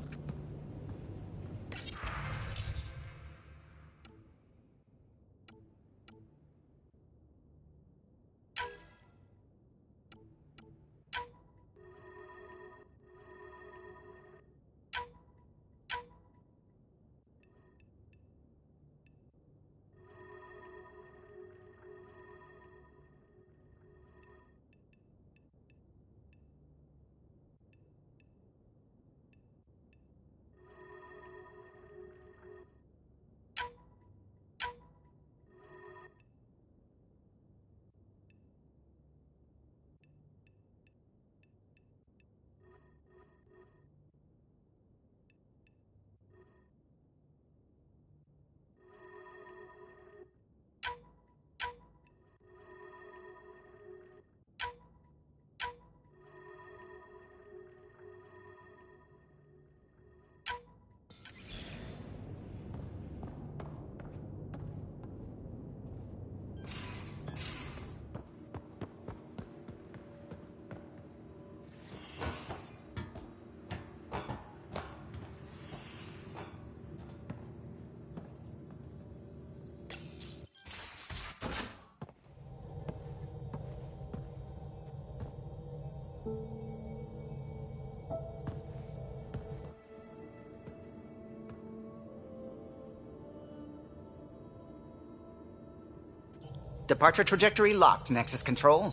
Departure trajectory locked, Nexus Control.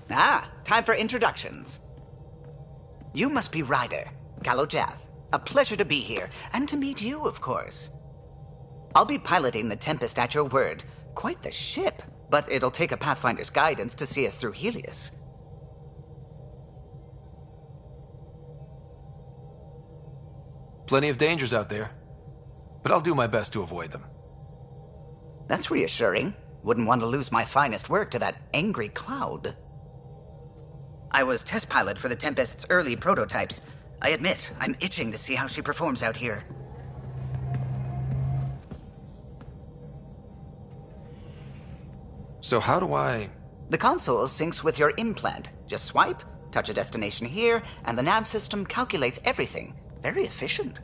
Ah, time for introductions. You must be Ryder, Kalojath. A pleasure to be here, and to meet you, of course. I'll be piloting the Tempest at your word. Quite the ship, but it'll take a Pathfinder's guidance to see us through Helios. Plenty of dangers out there, but I'll do my best to avoid them. That's reassuring. Wouldn't want to lose my finest work to that angry cloud. I was test pilot for the Tempest's early prototypes. I admit, I'm itching to see how she performs out here. So how do I... The console syncs with your implant. Just swipe, touch a destination here, and the nav system calculates everything. Very efficient.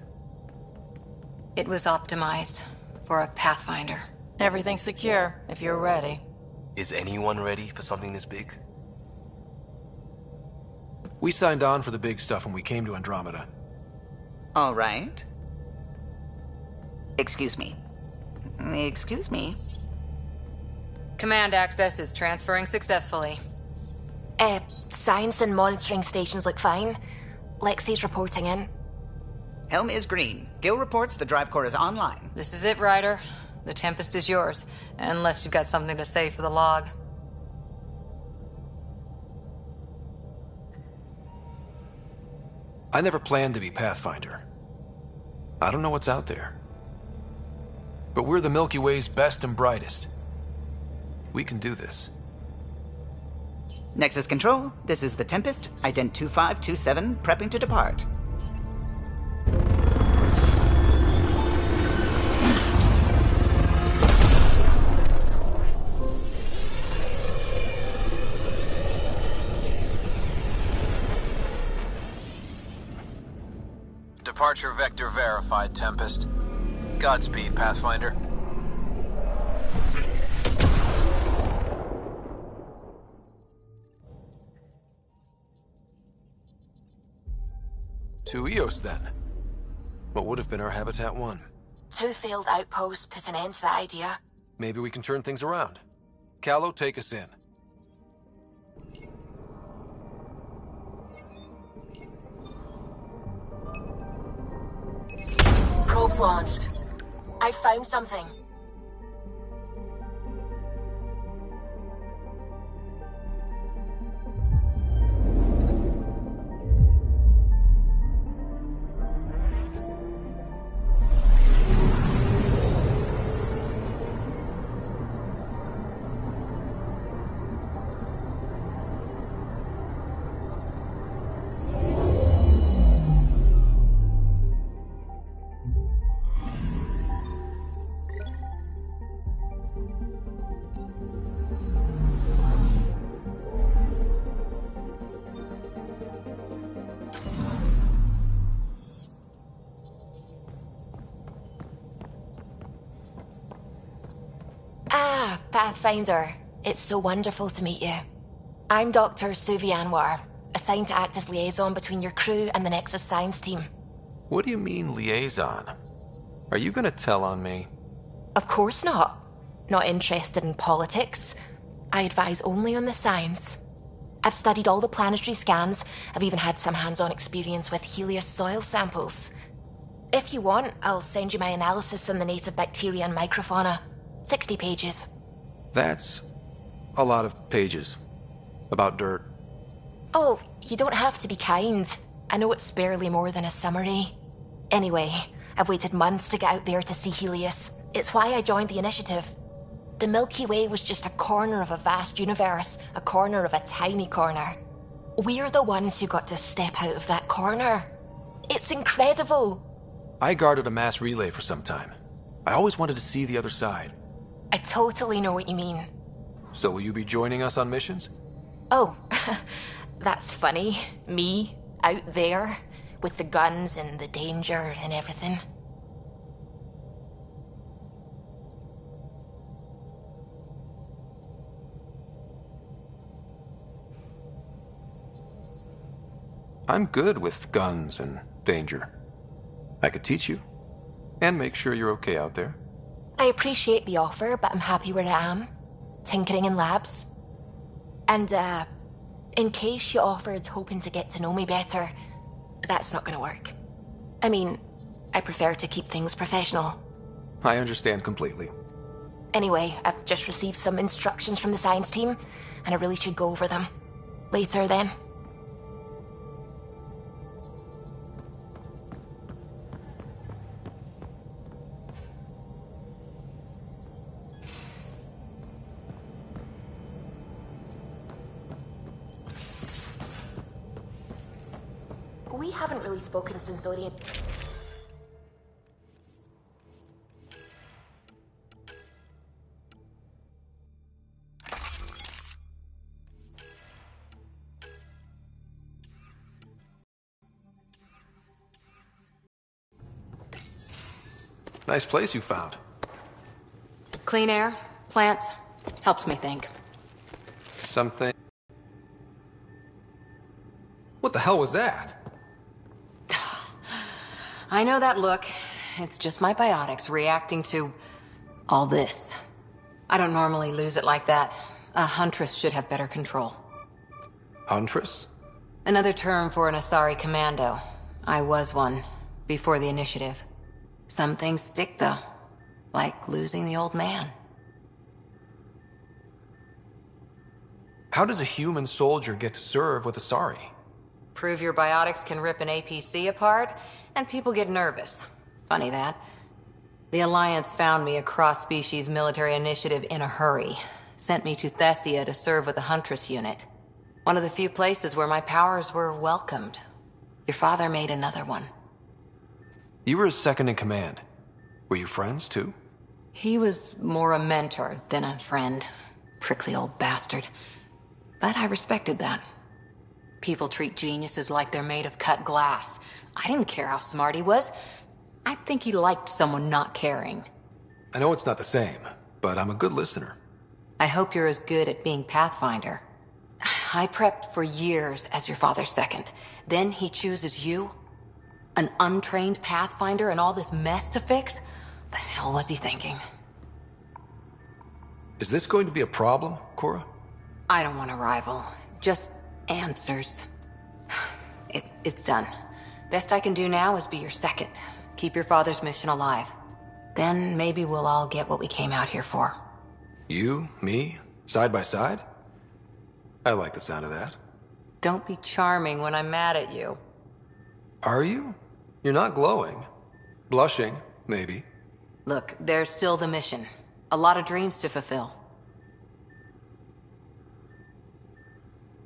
It was optimized for a Pathfinder. Everything's secure, if you're ready. Is anyone ready for something this big? We signed on for the big stuff when we came to Andromeda. All right. Excuse me. Excuse me. Command access is transferring successfully. Science and monitoring stations look fine. Lexi's reporting in. Helm is green. Gil reports the drive core is online. This is it, Ryder. The Tempest is yours, unless you've got something to say for the log. I never planned to be Pathfinder. I don't know what's out there. But we're the Milky Way's best and brightest. We can do this. Nexus Control, this is the Tempest, ident 2527, prepping to depart. Departure vector verified, Tempest. Godspeed, Pathfinder. To Eos, then. What would have been our Habitat 1? 2 failed outposts put an end to that idea. Maybe we can turn things around. Calo, take us in. Probes launched. I found something. Pathfinder, it's so wonderful to meet you. I'm Dr. Suvi Anwar, assigned to act as liaison between your crew and the Nexus science team. What do you mean, liaison? Are you gonna tell on me? Of course not. Not interested in politics. I advise only on the science. I've studied all the planetary scans. I've even had some hands-on experience with Helios soil samples. If you want, I'll send you my analysis on the native bacteria and microfauna. 60 pages. That's a lot of pages. About dirt. Oh, you don't have to be kind. I know it's barely more than a summary. Anyway, I've waited months to get out there to see Helios. It's why I joined the initiative. The Milky Way was just a corner of a vast universe, a corner of a tiny corner. We're the ones who got to step out of that corner. It's incredible. I guarded a mass relay for some time. I always wanted to see the other side. I totally know what you mean. So will you be joining us on missions? Oh, that's funny. Me, out there, with the guns and the danger and everything. I'm good with guns and danger. I could teach you, and make sure you're okay out there. I appreciate the offer, but I'm happy where I am. tinkering in labs. And, in case you offered hoping to get to know me better, that's not gonna work. I mean, I prefer to keep things professional. I understand completely. Anyway, I've just received some instructions from the science team, and I really should go over them. Later, then. We haven't really spoken since Odin. Nice place you found. Clean air, plants, helps me think. Something... What the hell was that? I know that look. It's just my biotics reacting to all this. I don't normally lose it like that. A huntress should have better control. Huntress? Another term for an Asari commando. I was one, before the initiative. Some things stick, though. Like losing the old man. How does a human soldier get to serve with Asari? Prove your biotics can rip an APC apart, and people get nervous. Funny that. The Alliance found me a cross-species military initiative in a hurry. Sent me to Thessia to serve with the Huntress unit. One of the few places where my powers were welcomed. Your father made another one. You were his second in command. Were you friends, too? He was more a mentor than a friend. Prickly old bastard. But I respected that. People treat geniuses like they're made of cut glass. I didn't care how smart he was. I think he liked someone not caring. I know it's not the same, but I'm a good listener. I hope you're as good at being Pathfinder. I prepped for years as your father's second. Then he chooses you? An untrained Pathfinder and all this mess to fix? The hell was he thinking? Is this going to be a problem, Cora? I don't want a rival. Just answers. It's done. Best I can do now is be your second. Keep your father's mission alive. Then maybe we'll all get what we came out here for. You, me, side by side? I like the sound of that. Don't be charming when I'm mad at you. Are you? You're not glowing. Blushing, maybe. Look, there's still the mission. A lot of dreams to fulfill.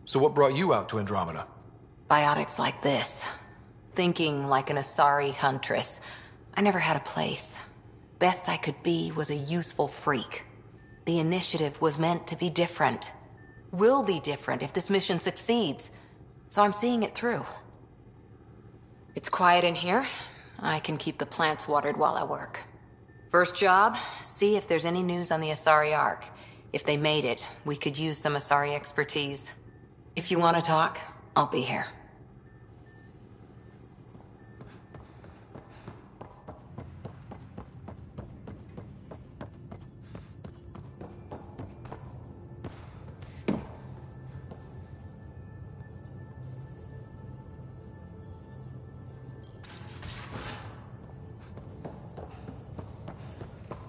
So what brought you out to Andromeda? Biotics like this. Thinking like an Asari huntress. I never had a place. Best I could be was a useful freak. The initiative was meant to be different. Will be different if this mission succeeds. So I'm seeing it through. It's quiet in here. I can keep the plants watered while I work. First job, see if there's any news on the Asari Ark. If they made it, we could use some Asari expertise. If you want to talk, I'll be here.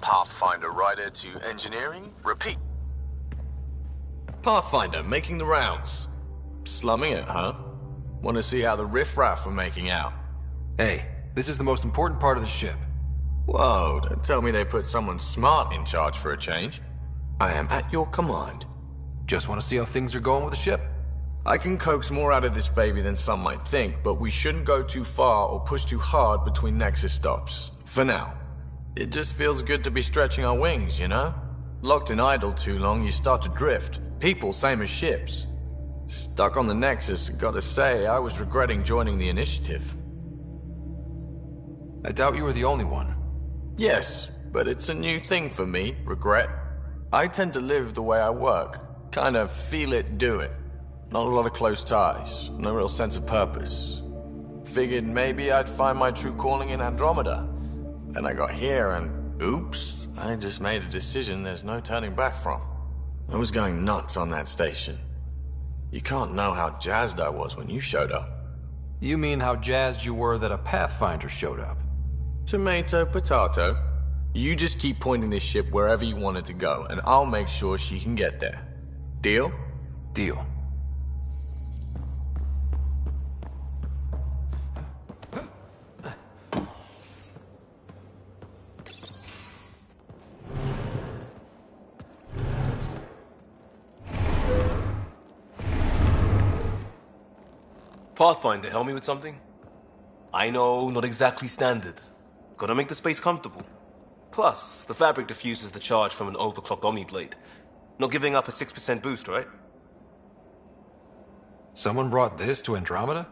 Pathfinder rider to engineering, repeat. Pathfinder, making the rounds. Slumming it, huh? Want to see how the riffraff are making out? Hey, this is the most important part of the ship. Whoa, don't tell me they put someone smart in charge for a change. I am at your command. Just want to see how things are going with the ship. I can coax more out of this baby than some might think, but we shouldn't go too far or push too hard between Nexus stops. For now. It just feels good to be stretching our wings, you know? Locked and idle too long, you start to drift. People, same as ships. Stuck on the Nexus, gotta say, I was regretting joining the initiative. I doubt you were the only one. Yes, but it's a new thing for me, regret. I tend to live the way I work. Kind of feel it, do it. Not a lot of close ties, no real sense of purpose. Figured maybe I'd find my true calling in Andromeda. Then I got here and, oops, I just made a decision there's no turning back from. I was going nuts on that station. You can't know how jazzed I was when you showed up. You mean how jazzed you were that a Pathfinder showed up? Tomato, potato. You just keep pointing this ship wherever you want it to go, and I'll make sure she can get there. Deal? Deal. Pathfinder, help me with something? I know, not exactly standard. Gotta make the space comfortable. Plus, the fabric diffuses the charge from an overclocked Omniblade. Not giving up a 6% boost, right? Someone brought this to Andromeda?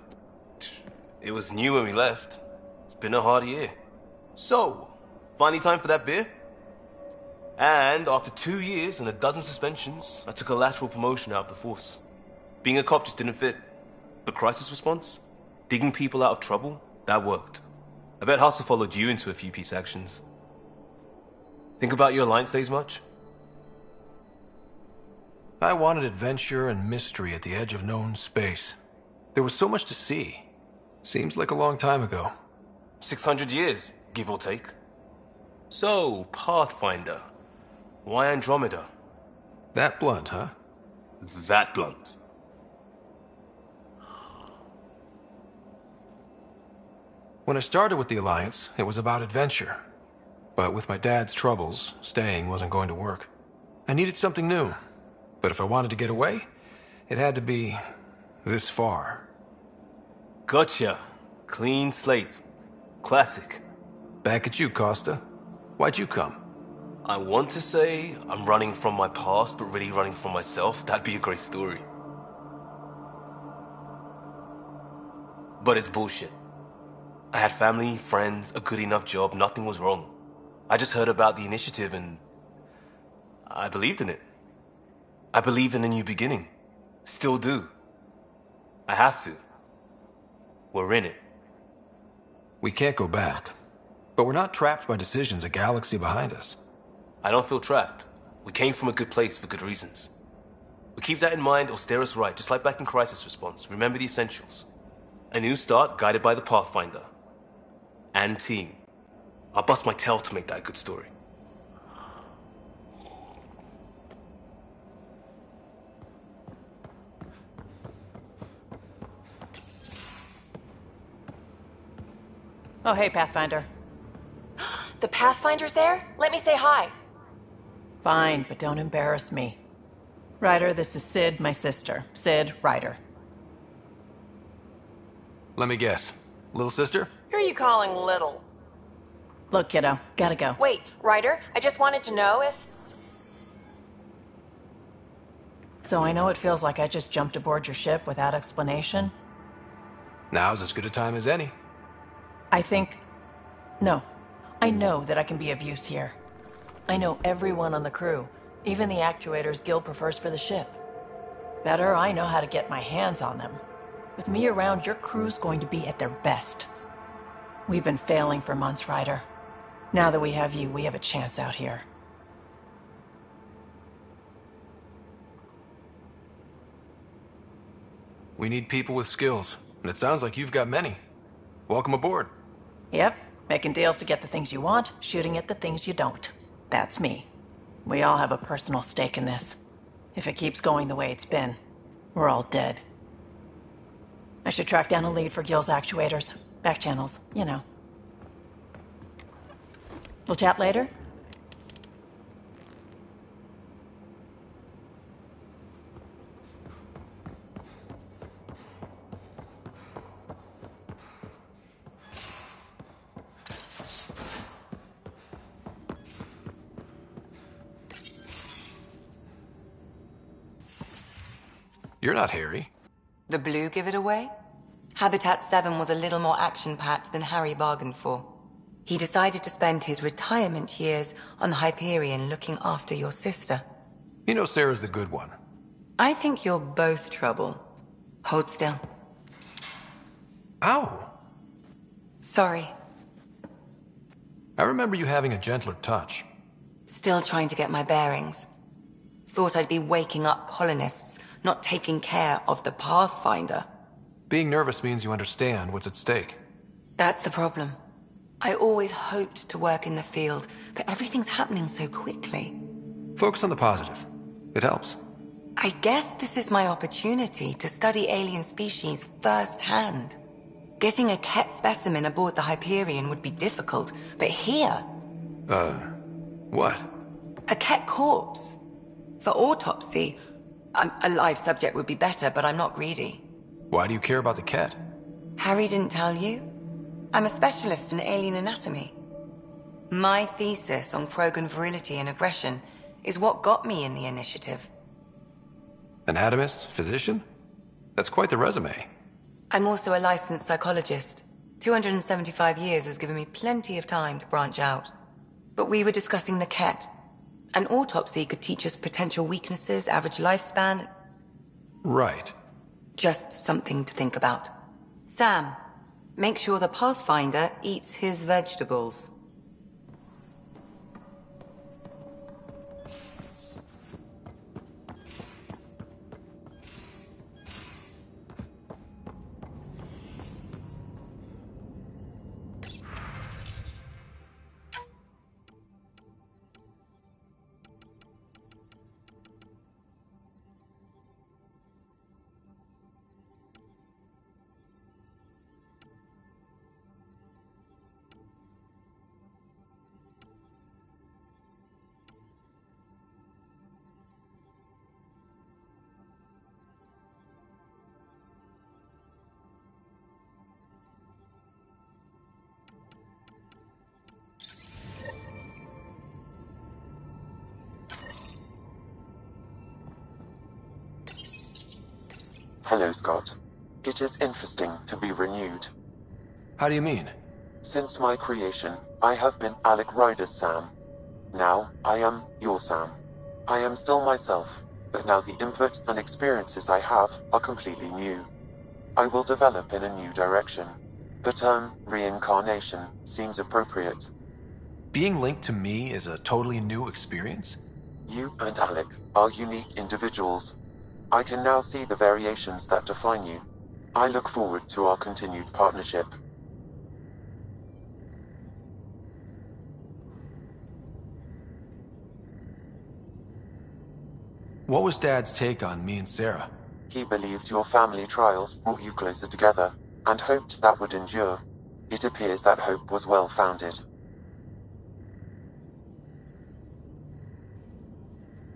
It was new when we left. It's been a hard year. So, finally time for that beer? And after 2 years and a dozen suspensions, I took a lateral promotion out of the force. Being a cop just didn't fit. But crisis response? Digging people out of trouble? That worked. I bet Hustle followed you into a few peace actions. Think about your Alliance days much? I wanted adventure and mystery at the edge of known space. There was so much to see. Seems like a long time ago. 600 years, give or take. So, Pathfinder. Why Andromeda? That blunt, huh? That blunt. When I started with the Alliance, it was about adventure. But with my dad's troubles, staying wasn't going to work. I needed something new. But if I wanted to get away, it had to be this far. Gotcha. Clean slate. Classic. Back at you, Costa. Why'd you come? I want to say I'm running from my past, but really running from myself. That'd be a great story. But it's bullshit. I had family, friends, a good enough job, nothing was wrong. I just heard about the initiative and I believed in it. I believed in a new beginning. Still do. I have to. We're in it. We can't go back. But we're not trapped by decisions a galaxy behind us. I don't feel trapped. We came from a good place for good reasons. We keep that in mind or steer us right, just like back in Crisis Response. Remember the essentials. A new start guided by the Pathfinder. And team. I'll bust my tail to make that a good story. Oh, hey, Pathfinder. The Pathfinder's there? Let me say hi. Fine, but don't embarrass me. Ryder, this is Sid, my sister. Sid, Ryder. Let me guess. Little sister? Who are you calling little? Look, kiddo, gotta go. Wait, Ryder, I just wanted to know if... So I know it feels like I just jumped aboard your ship without explanation. Now's as good a time as any. No. I know that I can be of use here. I know everyone on the crew, even the actuators Gil prefers for the ship. Better, I know how to get my hands on them. With me around, your crew's going to be at their best. We've been failing for months, Ryder. Now that we have you, we have a chance out here. We need people with skills, and it sounds like you've got many. Welcome aboard. Yep, making deals to get the things you want, shooting at the things you don't. That's me. We all have a personal stake in this. If it keeps going the way it's been, we're all dead. I should track down a lead for Gil's actuators. Back channels, you know. We'll chat later? You're not Harry. The blue give it away? Habitat 7 was a little more action-packed than Harry bargained for. He decided to spend his retirement years on the Hyperion looking after your sister. You know Sarah's the good one. I think you're both trouble. Hold still. Ow! Sorry. I remember you having a gentler touch. Still trying to get my bearings. Thought I'd be waking up colonists, not taking care of the Pathfinder. Being nervous means you understand what's at stake. That's the problem. I always hoped to work in the field, but everything's happening so quickly. Focus on the positive. It helps. I guess this is my opportunity to study alien species firsthand. Getting a Ket specimen aboard the Hyperion would be difficult, but here... What? A Ket corpse. For autopsy, a live subject would be better, but I'm not greedy. Why do you care about the Ket? Harry didn't tell you? I'm a specialist in alien anatomy. My thesis on Krogan virility and aggression is what got me in the initiative. Anatomist? Physician? That's quite the resume. I'm also a licensed psychologist. 275 years has given me plenty of time to branch out. But we were discussing the Ket. An autopsy could teach us potential weaknesses, average lifespan. Right. Just something to think about. Sam, make sure the Pathfinder eats his vegetables. Hello, Scott. It is interesting to be renewed. How do you mean? Since my creation, I have been Alec Ryder's Sam. Now, I am your Sam. I am still myself, but now the input and experiences I have are completely new. I will develop in a new direction. The term reincarnation seems appropriate. Being linked to me is a totally new experience? You and Alec are unique individuals. I can now see the variations that define you. I look forward to our continued partnership. What was Dad's take on me and Sarah? He believed your family trials brought you closer together, and hoped that would endure. It appears that hope was well-founded.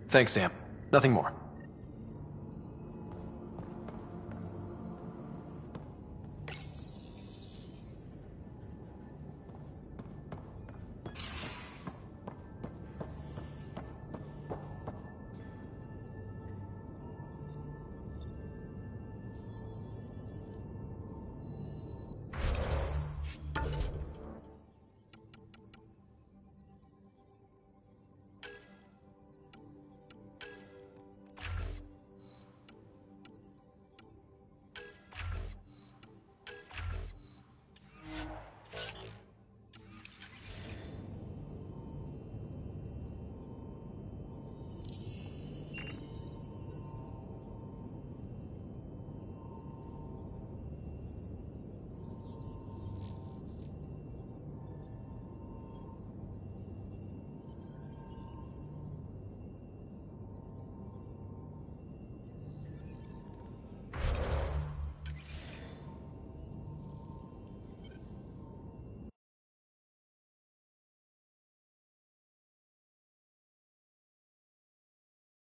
Thanks, Sam. Nothing more.